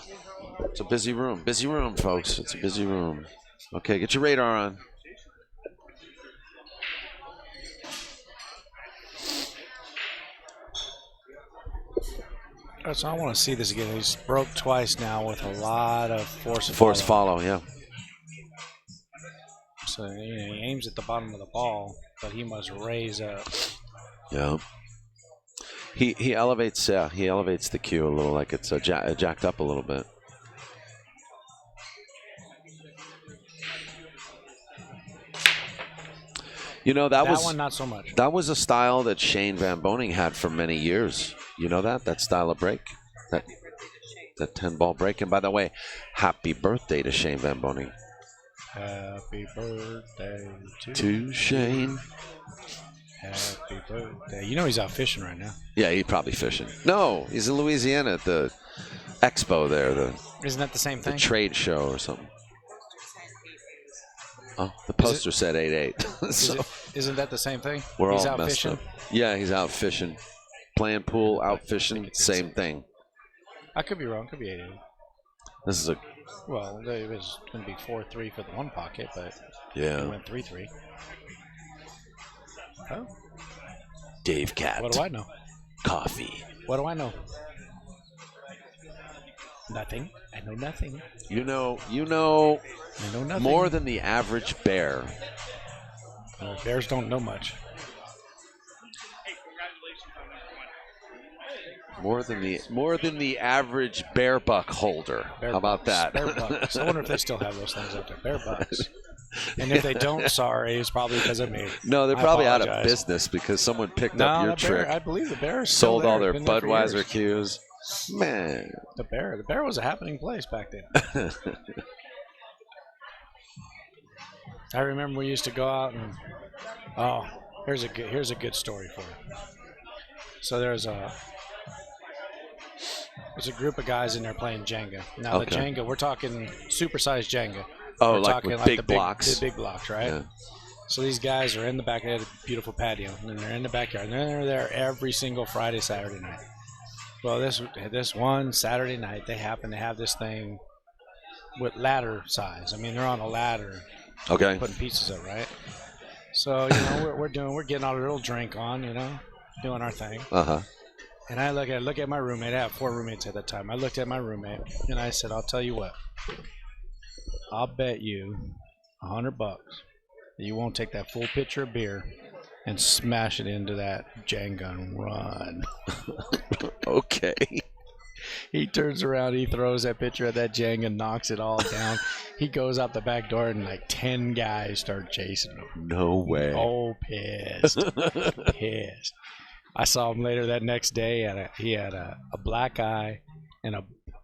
It's a busy room. Busy room, folks. It's a busy room. Okay, get your radar on. So I want to see this again. He's broke twice now with a lot of force follow, yeah. So he aims at the bottom of the ball, but he must raise up. Yeah. He elevates the cue a little, like it's jacked up a little bit. You know, that one not so much. That was a style that Shane Van Boening had for many years. You know that style of break, that 10-ball break. And by the way, happy birthday to Shane Van Boening. Happy birthday to Shane. Happy birthday. You know he's out fishing right now. Yeah, he's probably fishing. No, he's in Louisiana at the expo there. Isn't that the same thing? The trade show or something. Oh, the poster said 8-8. So isn't that the same thing? He's all out messed fishing? Up. Yeah, he's out fishing. Playing pool, out fishing, same thing. I could be wrong. Could be 8-8. This is a... Well, it was going to be 4-3 for the one pocket, but yeah, it went 3-3. Oh. Dave Cat. What do I know? Coffee. What do I know? Nothing. I know nothing. You know I know nothing. More than the average bear. Bears don't know much. More than the average bear buck holder. How about that? Bear bucks. I wonder if they still have those things out there. Bear bucks. And if they don't, sorry, it's probably because of me. No, they're I probably out of apologize. business because someone picked up your the trick. Bear, I believe the Bear is Sold still all there. their Been there for Budweiser years. cues. Man. The Bear was a happening place back then. I remember we used to go out and here's a good story for you. So there's a group of guys in there playing Jenga. Now the Jenga, we're talking supersized Jenga. Oh, we're like talking with like big blocks. The big blocks, right? Yeah. So these guys are in the back. They had a beautiful patio, and they're in the backyard. And they're there every single Friday, Saturday night. Well, this one Saturday night, they happen to have this thing with ladder size. I mean, they're on a ladder, Okay. putting pieces up, right? So we're getting our little drink on, doing our thing. Uh-huh. And I look at my roommate. I had 4 roommates at that time. I looked at my roommate and I said, "I'll tell you what. I'll bet you $100 that you won't take that full pitcher of beer and smash it into that Jenga and run." Okay. He turns around, he throws that pitcher at that Jenga, knocks it all down. He goes out the back door, and like 10 guys start chasing him. No way. Oh, pissed. Pissed. I saw him later that next day, and he had a black eye, and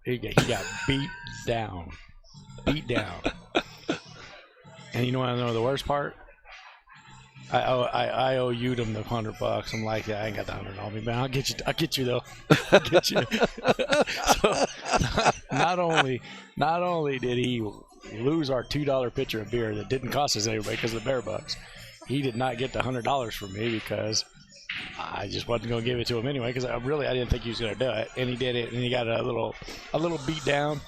he got beat down. Beat down. And you know what I know the worst part? I owe you them the $100. I'm like, yeah, I ain't got the 100 on me, man. I'll get you though. I'll get you. So, not only did he lose our $2 pitcher of beer that didn't cost us anybody because of the bear bucks, he did not get the $100 from me because I just wasn't going to give it to him anyway because I didn't think he was going to do it, and he did it, and he got a little beat down.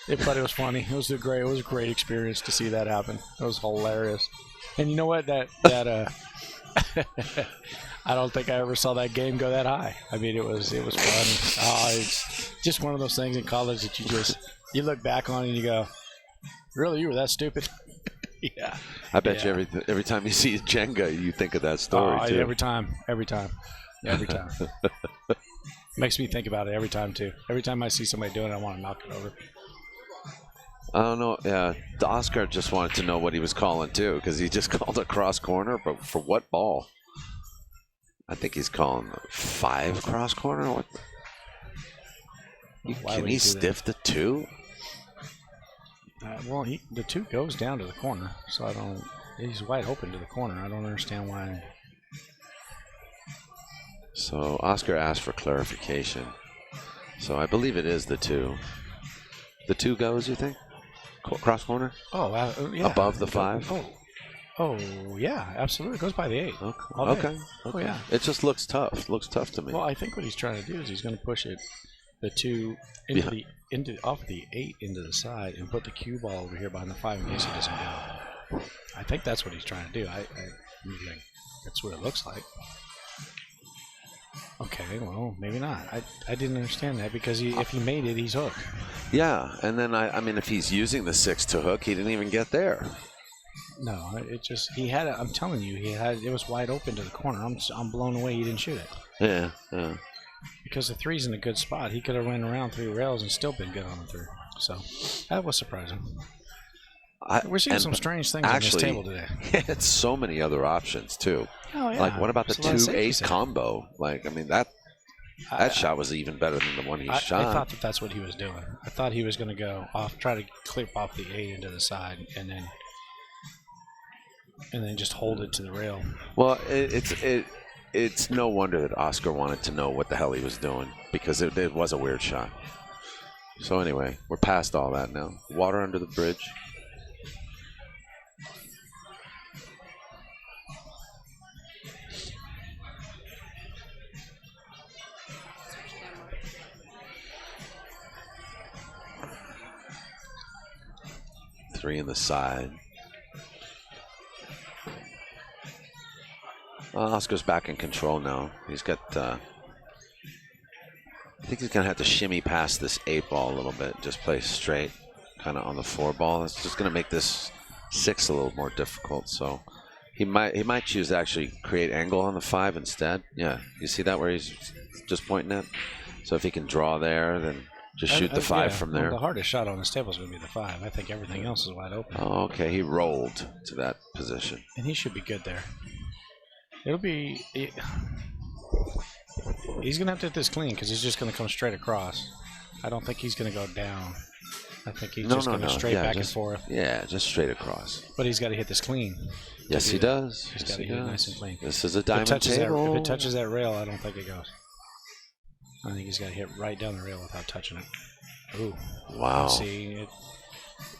But it was funny. It was a great experience to see that happen. It was hilarious. And you know what? That I don't think I ever saw that game go that high. I mean, it was funny. It's just one of those things in college that you look back on and you go, really, you were that stupid? Yeah. I bet you every time you see Jenga, you think of that story too. Every time. Makes me think about it every time too. Every time I see somebody doing it, I want to knock it over. I don't know. Yeah, Oscar just wanted to know what he was calling too, because he just called a cross corner, but for what ball? I think he's calling 5 cross corner. What? Can he stiff the 2? Well, the 2 goes down to the corner, so he's wide open to the corner. I don't understand why. So Oscar asked for clarification. So I believe it is the 2. The 2 goes, you think? Cross corner? Oh, yeah. Above the 5? Oh, yeah, absolutely. It goes by the 8. Okay. Oh, yeah. It just looks tough. Looks tough to me. Well, I think what he's trying to do is he's going to push the 2 off the 8 into the side and put the cue ball over here behind the 5 in case he doesn't go. I think that's what he's trying to do. I think that's what it looks like. Okay, well, maybe not. I didn't understand that because if he made it, he's hooked. Yeah, and then I mean, if he's using the 6 to hook, he didn't even get there. No, he had it. I'm telling you, it was wide open to the corner. I'm blown away he didn't shoot it. Yeah. Because the 3's in a good spot. He could have went around 3 rails and still been good on the 3. So that was surprising. We're seeing some strange things on this table today. It's so many other options too. Oh yeah. Like what about the 2-8 combo? Like I mean that shot was even better than the one he shot. I thought that's what he was doing. I thought he was going to go off, try to clip off the 8 into the side, and then just hold it to the rail. Well, it's no wonder that Oscar wanted to know what the hell he was doing because it was a weird shot. So anyway, we're past all that now. Water under the bridge. Three in the side. Oscar's back in control now. He's got. I think he's gonna have to shimmy past this 8 ball a little bit. Just play straight, kind of on the 4 ball. It's just gonna make this 6 a little more difficult. So he might choose to actually create angle on the 5 instead. Yeah, you see that where he's just pointing at. So if he can draw there, then Just shoot the 5 yeah, from well, there. the hardest shot on this table is going to be the 5. I think everything else is wide open. Oh, okay. He rolled to that position. And he should be good there. It'll be... He's going to have to hit this clean because he's just going to come straight across. I don't think he's going to go down. I think he's just going to straight back and forth. Yeah, just straight across. But he's got to hit this clean. Yes, he does. He's got to hit it nice and clean. This is a diamond table. If it touches that rail, I don't think it goes. I think he's got to hit right down the rail without touching it. Ooh. Wow. See,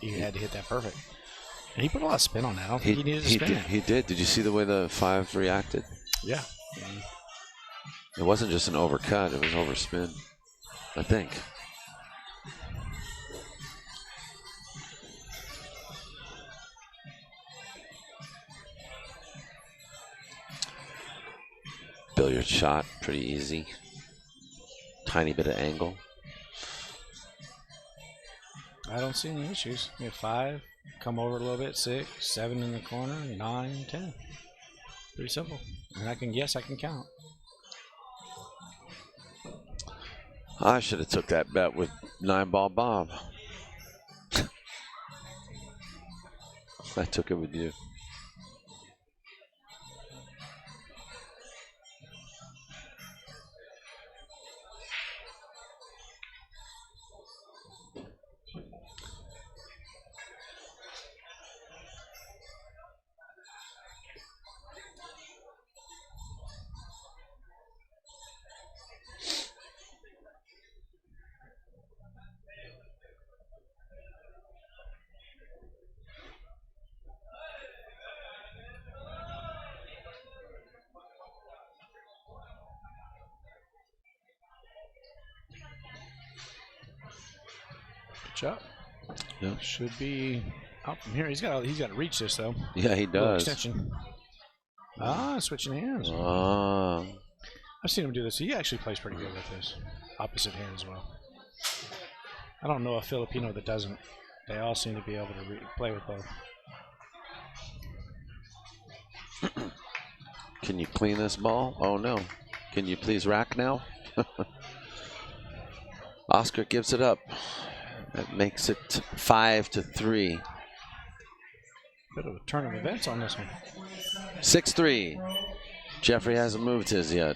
you had to hit that perfect. And he put a lot of spin on that. I don't think he needed to spin it. He did. Did you see the way the 5 reacted? Yeah. It wasn't just an overcut. It was overspin, I think. Billiard shot, pretty easy. Tiny bit of angle. I don't see any issues. We have 5, come over a little bit, 6, 7 in the corner, 9, 10. Pretty simple. And I can count. I should have took that bet with 9-ball Bob. I took it with you. Shot. Yeah. Should be out from here. He's got to reach this though. Yeah, he does. Extension. Switching hands. I've seen him do this. He actually plays pretty good with his opposite hand as well. I don't know a Filipino that doesn't. They all seem to be able to play with both. Can you clean this ball? Oh no. Can you please rack now? Oscar gives it up. That makes it 5-3. Bit of a turn of events on this one. 6-3. Geoffrey hasn't moved his yet.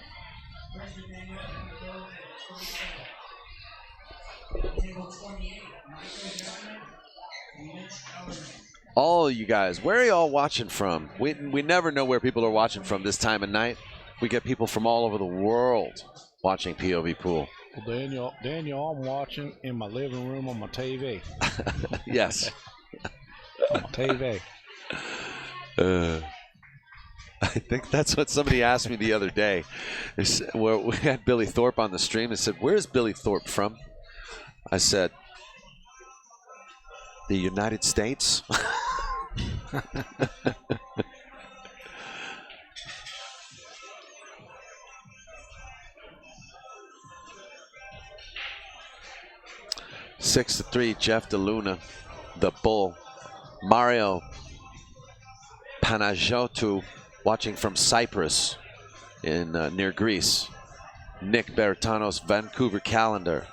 All you guys, where are y'all watching from? We never know where people are watching from this time of night. We get people from all over the world watching POV Pool. Well, Daniel, I'm watching in my living room on my TV. Yes. On my TV. I think that's what somebody asked me the other day. Where we had Billy Thorpe on the stream. They said, "Where's Billy Thorpe from?" I said, "The United States." 6-3, Jeff DeLUNA, the Bull. Mario Panajotou watching from Cyprus in near Greece. Nick Bertanos, Vancouver, Canada.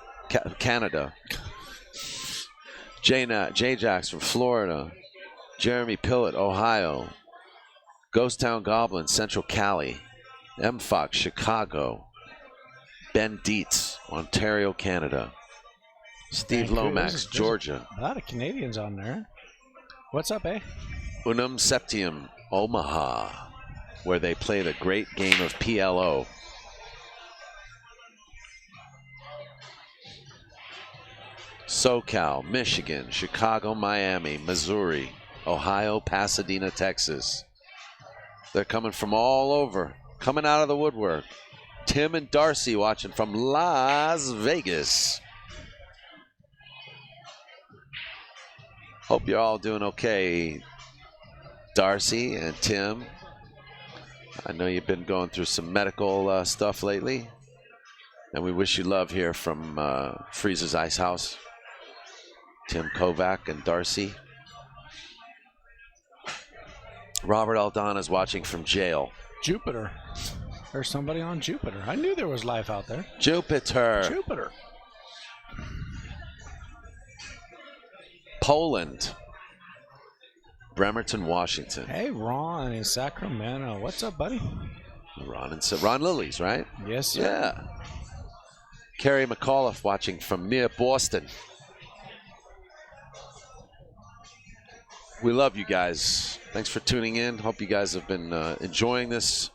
J-Jax from Florida. Jeremy Pillett, Ohio. Ghost Town Goblin, Central Cali. M. Fox, Chicago. Ben Dietz, Ontario, Canada. Steve Lomax, Georgia. A lot of Canadians on there. What's up, eh? Unum Septium, Omaha, where they play the great game of PLO. SoCal, Michigan, Chicago, Miami, Missouri, Ohio, Pasadena, Texas. They're coming from all over, coming out of the woodwork. Tim and Darcy watching from Las Vegas. Hope you're all doing okay, Darcy and Tim. I know you've been going through some medical stuff lately, and we wish you love here from Freeze's Icehouse. Tim Kovac and Darcy. Robert Aldana is watching from jail. Jupiter. There's somebody on Jupiter. I knew there was life out there. Jupiter. Jupiter. Poland. Bremerton, Washington. Hey, Ron in Sacramento. What's up, buddy? Ron Lillies, right? Yes, sir. Yeah. Kerry McAuliffe watching from near Boston. We love you guys. Thanks for tuning in. Hope you guys have been enjoying this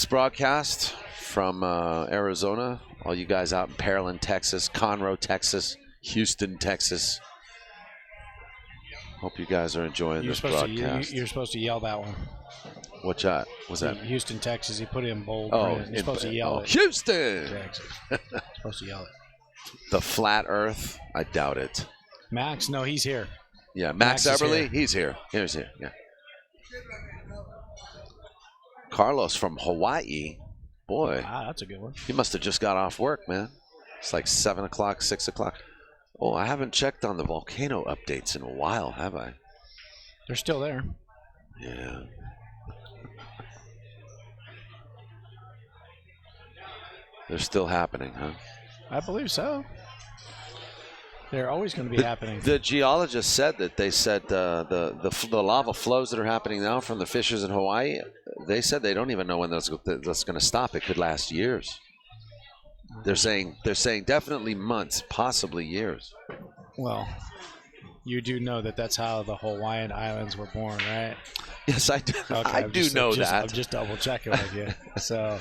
broadcast from Arizona. All you guys out in Pearland, Texas, Conroe, Texas, Houston, Texas. Hope you guys are enjoying this broadcast. You're supposed to yell that one. What's that? What's that? Houston, Texas. He put it in bold. Oh, You're supposed to yell it. Houston! Texas. Supposed to yell it. The flat Earth? I doubt it. Max? No, he's here. Yeah, Max is Eberly? here. He's here. He's here. Yeah. Carlos from Hawaii. Boy. Ah, that's a good one. He must have just got off work, man. It's like 7 o'clock, 6 o'clock. Oh, I haven't checked on the volcano updates in a while, have I? They're still there. Yeah. They're still happening, huh? I believe so. They're always going to be happening. The geologist said that they said the lava flows that are happening now from the fissures in Hawaii, they said they don't even know when that's going to stop. It could last years. They're saying definitely months, possibly years. Well, you do know that that's how the Hawaiian Islands were born, right? Yes, I do. Okay, I do know that. I'm just double checking with you. So,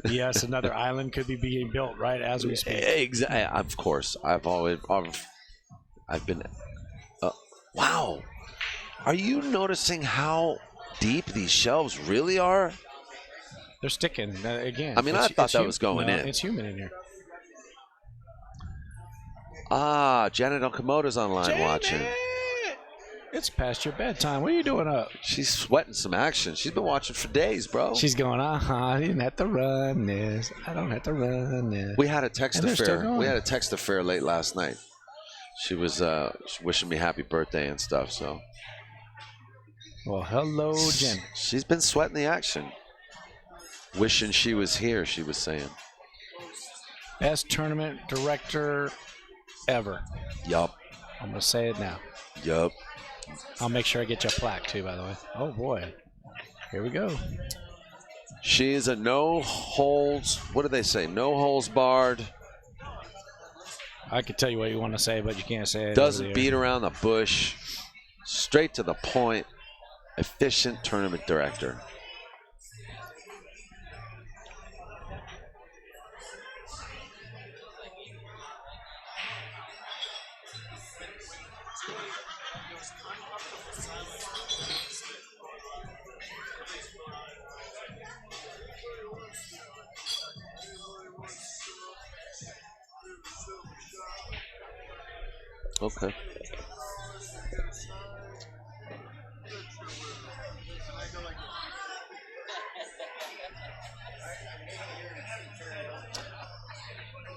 yes, another island could be being built right as we speak. Exactly. Of course, I've been. Wow, are you noticing how deep these shelves really are? They're sticking again. I mean, I thought that was going in. It's humid in here. Ah, Janet Okamoto's online Janet! watching. It's past your bedtime. What are you doing up? She's sweating some action. She's been watching for days, bro. She's going, I didn't have to run this. I don't have to run this. We had a text And they're still affair. going. We had a text affair late last night. She was wishing me happy birthday and stuff. So, Well, hello, Jen. she's been sweating the action. Wishing she was here, she was saying. Best tournament director ever. Yup. I'm going to say it now. Yup. I'll make sure I get you a plaque, too, by the way. Oh, boy. Here we go. She is a no holes. What do they say? No holes barred. I could tell you what you want to say, but you can't say it. Doesn't beat around the bush. Straight to the point. Efficient tournament director. Okay.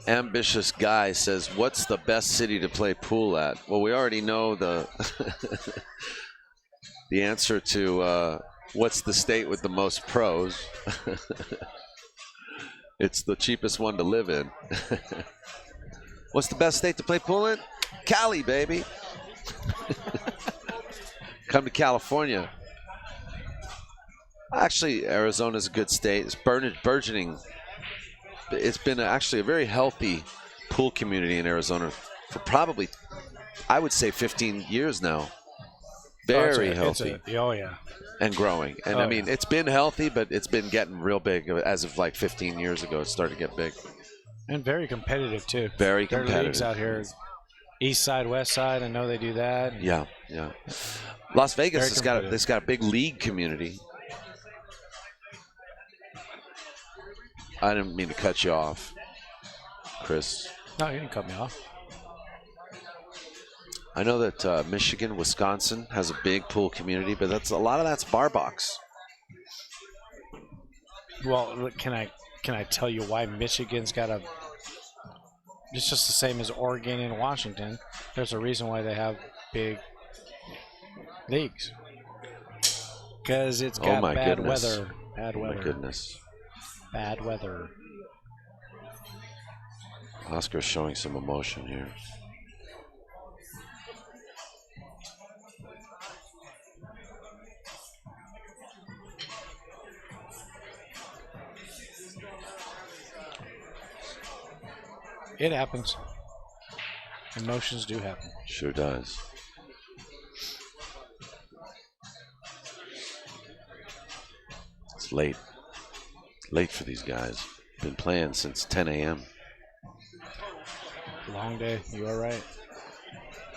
Ambitious guy says, "What's the best city to play pool at?" Well, we already know the the answer to what's the state with the most pros. It's the cheapest one to live in. What's the best state to play pool in? Cali, baby. Come to California. Actually, Arizona's a good state. It's burgeoning. It's been actually a very healthy pool community in Arizona for probably, I would say, 15 years now. Very healthy. Oh, yeah. And growing. And I mean, it's been healthy, but it's been getting real big. As of like 15 years ago, it started to get big. And very competitive, too. Very There are competitive. leagues out here. East side, west side. I know they do that. Yeah, yeah. Las Vegas Very has got a big league community. I didn't mean to cut you off, Chris. No, you didn't cut me off. I know that Michigan, Wisconsin has a big pool community, but a lot of that's bar box. Well, look, can I tell you why Michigan's got a? It's just the same as Oregon and Washington. There's a reason why they have big leagues. Because it's got bad weather. Bad weather. Oh my goodness. Bad weather. Oscar's showing some emotion here. it happens. Emotions do happen. Sure does. It's late. Late for these guys. Been playing since 10 a.m. Long day. You are right.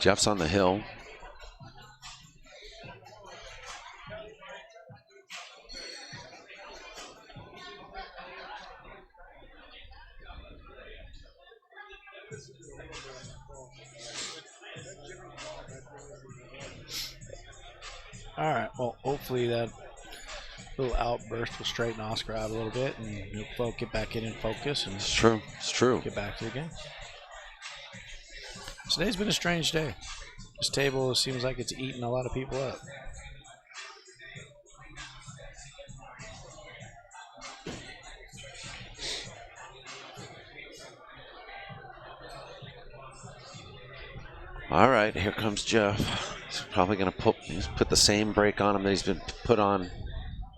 Jeff's on the hill. All right. Well, hopefully that little outburst will straighten Oscar out a little bit, and he'll get back in and focus. And It's true. It's true. get back to the game. Today's been a strange day. This table seems like it's eating a lot of people up. All right, here comes Jeff. He's probably going to put the same break on him that he's been put on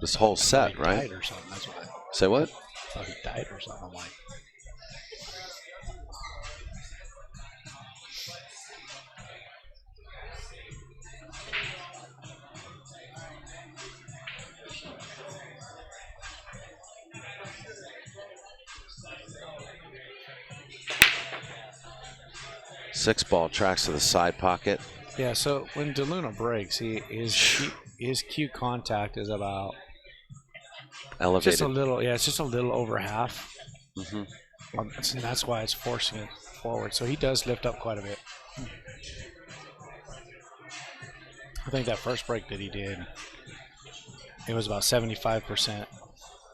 this whole set, He right? died or something. That's why. Say what? I thought he died or something. I'm like, Six ball tracks to the side pocket. yeah. So when DeLUNA breaks, his cue contact is about Elevated. just a little. Yeah, it's just a little over half. Mhm. And that's why it's forcing it forward. So he does lift up quite a bit. I think that first break that he did, it was about 75%,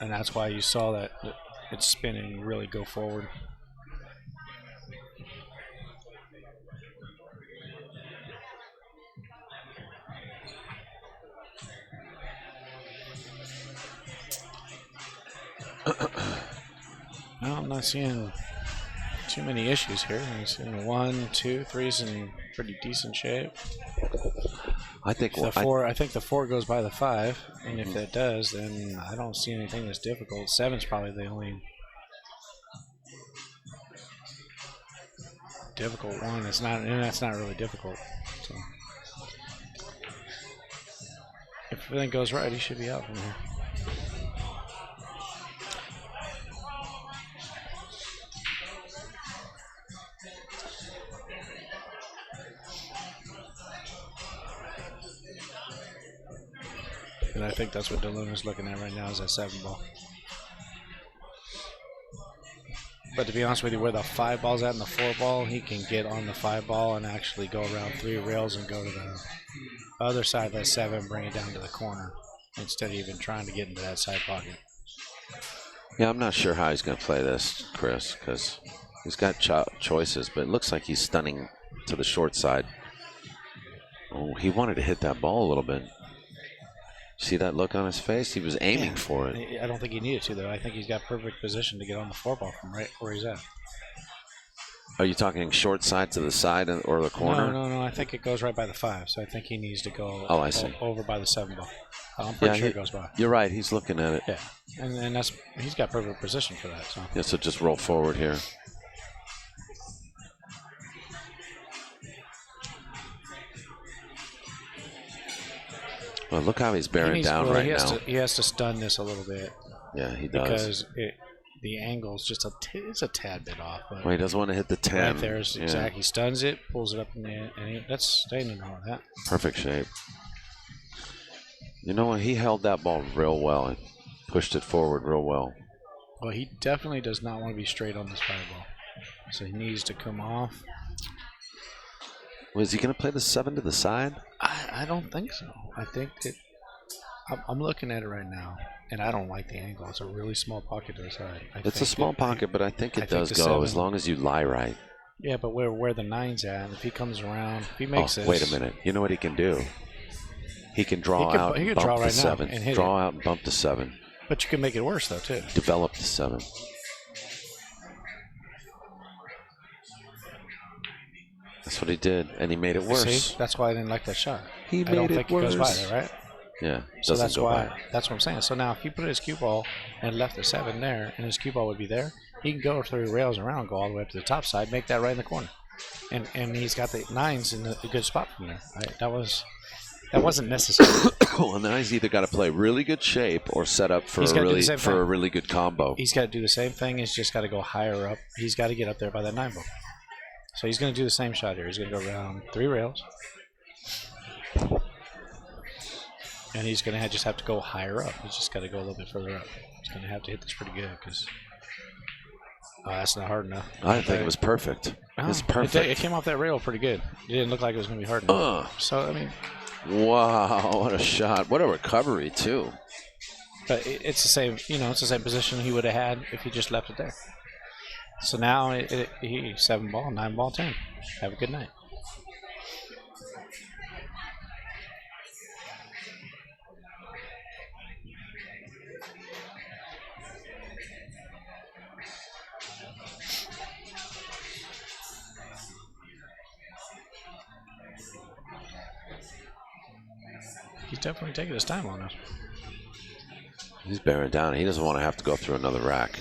and that's why you saw that it's spinning really go forward. No, I'm not seeing too many issues here. I'm seeing 1, 2, 3's in pretty decent shape. I think I think the 4 goes by the 5, and if that does, then I don't see anything that's difficult. 7's probably the only difficult one. It's not, and that's not really difficult. So if everything goes right, he should be out from here. And I think that's what DeLuna's looking at right now is that 7 ball. But to be honest with you, where the 5 ball's at and the 4 ball, he can get on the 5 ball and actually go around 3 rails and go to the other side of that 7 and bring it down to the corner instead of even trying to get into that side pocket. Yeah, I'm not sure how he's going to play this, Chris, because he's got choices, but it looks like he's stunning to the short side. Oh, he wanted to hit that ball a little bit. See that look on his face? He was aiming for it. I don't think he needed to, though. I think he's got perfect position to get on the 4 ball from right where he's at. Are you talking short side to the side or the corner? No. I think it goes right by the 5, so I think he needs to go I see. over by the 7 ball. I'm pretty sure it goes by. You're right. He's looking at it. Yeah, and that's he's got perfect position for that. So Yeah, so just roll forward here. Well, look how he's bearing down right now. He has to stun this a little bit. Yeah, he does. Because the angle's just it's a tad bit off. But well, he doesn't want to hit the 10. Right there's exactly. He stuns it, pulls it up in the air, and that's staying in all that. Perfect shape. You know what? He held that ball real well and pushed it forward real well. Well, he definitely does not want to be straight on this 5 ball. So he needs to come off. Was he going to play the 7 to the side? I don't think so. I think that I'm looking at it right now, and I don't like the angle. It's a really small pocket to the side. It's a small pocket, but I think it does go as long as you lie right. Yeah, but where the 9's at, if he comes around, if he makes this. Wait a minute. You know what he can do? He can draw out and bump the 7. Draw out and bump the 7. But you can make it worse, though, too. Develop the 7. That's what he did, and he made it worse. See? That's why I didn't like that shot. He made I don't it think worse. It goes by there, right? Yeah, so doesn't that's go why. by. That's what I'm saying. So now, if he put his cue ball and left the 7 there, and his cue ball would be there, he can go 3 rails around, go all the way up to the top side, make that right in the corner. And he's got the 9s in a good spot from there. That wasn't necessary. Well, now he's either got to play really good shape or set up for a really good combo. He's got to do the same thing. He's just got to go higher up. He's got to get up there by that 9 ball. So he's going to do the same shot here. He's going to go around 3 rails. And he's going to just have to go higher up. He's just got to go a little bit further up. He's going to have to hit this pretty good because that's not hard enough. I think it was perfect. It's perfect. It came off that rail pretty good. It didn't look like it was going to be hard enough. So, I mean. Wow, what a shot. What a recovery, too. But it's the same, it's the same position he would have had if he just left it there. So now he 7 ball, 9 ball, 10. Have a good night. He's definitely taking his time on it. He's bearing down. He doesn't want to have to go through another rack.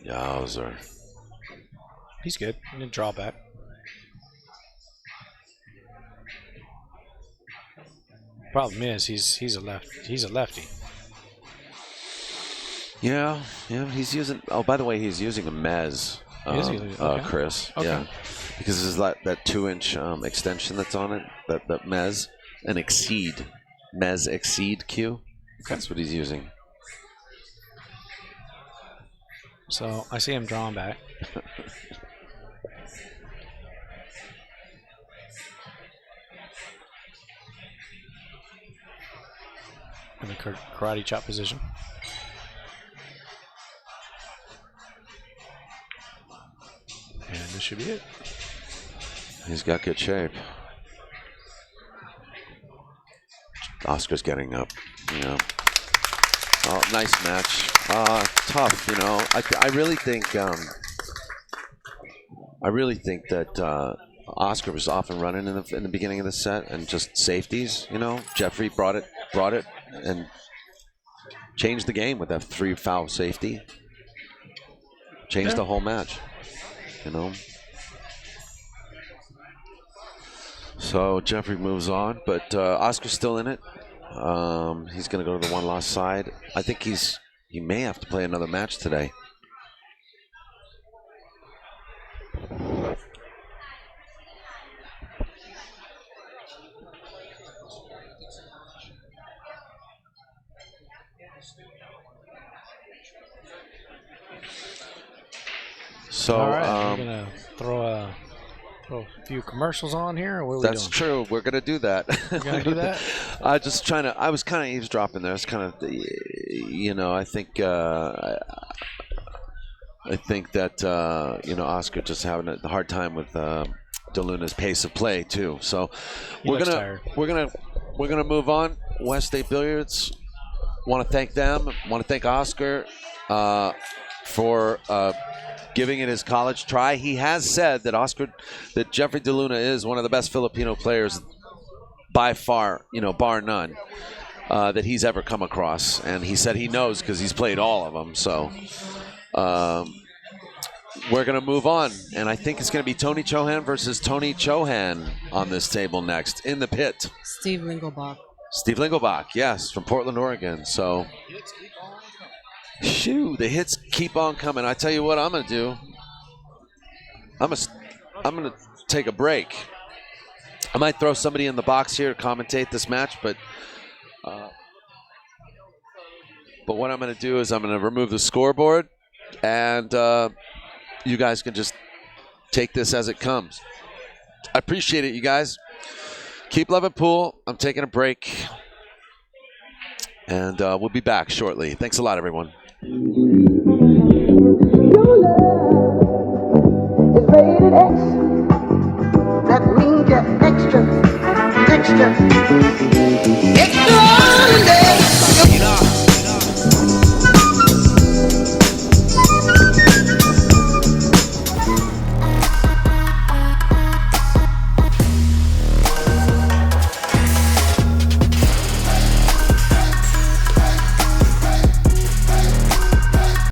Yowzer. He's good. He didn't draw back. Problem is, he's a lefty. Yeah. He's using. Oh, by the way, he's using a mez. Chris. Okay. Yeah, because there's that 2-inch extension that's on it. That mez, an mez exceed cue. Okay. That's what he's using. So I see him drawing back. In the karate chop position. And this should be it. He's got good shape. Oscar's getting up, Oh, nice match. Tough, I really think that Oscar was off and running in the beginning of the set and just safeties. Geoffrey brought it and changed the game with that 3 foul safety. Changed the whole match. So Geoffrey moves on, but Oscar's still in it. He's going to go to the 1-loss side. I think he may have to play another match today. So all right, we're gonna throw a few commercials on here. Or what are we doing? That's true. We're gonna do that. You're gonna do that? I was kind of eavesdropping there. It's kind of, I think that Oscar just having a hard time with DeLUNA's pace of play too. So we're gonna move on. West State Billiards. Want to thank them. Want to thank Oscar for giving it his college try. He has said that Geoffrey DeLUNA is one of the best Filipino players by far, bar none, that he's ever come across. And he said he knows because he's played all of them. So we're going to move on. And I think it's going to be Tony Chohan versus Tony Chohan on this table next in the pit. Steve Lingelbach, yes, from Portland, Oregon. So, the hits keep on coming. I tell you what I'm going to do. I'm going to take a break. I might throw somebody in the box here to commentate this match, but what I'm going to do is I'm going to remove the scoreboard, and you guys can just take this as it comes. I appreciate it, you guys. Keep loving pool. I'm taking a break, and we'll be back shortly. Thanks a lot, everyone. Your love is rated X. That means you're extra, extra.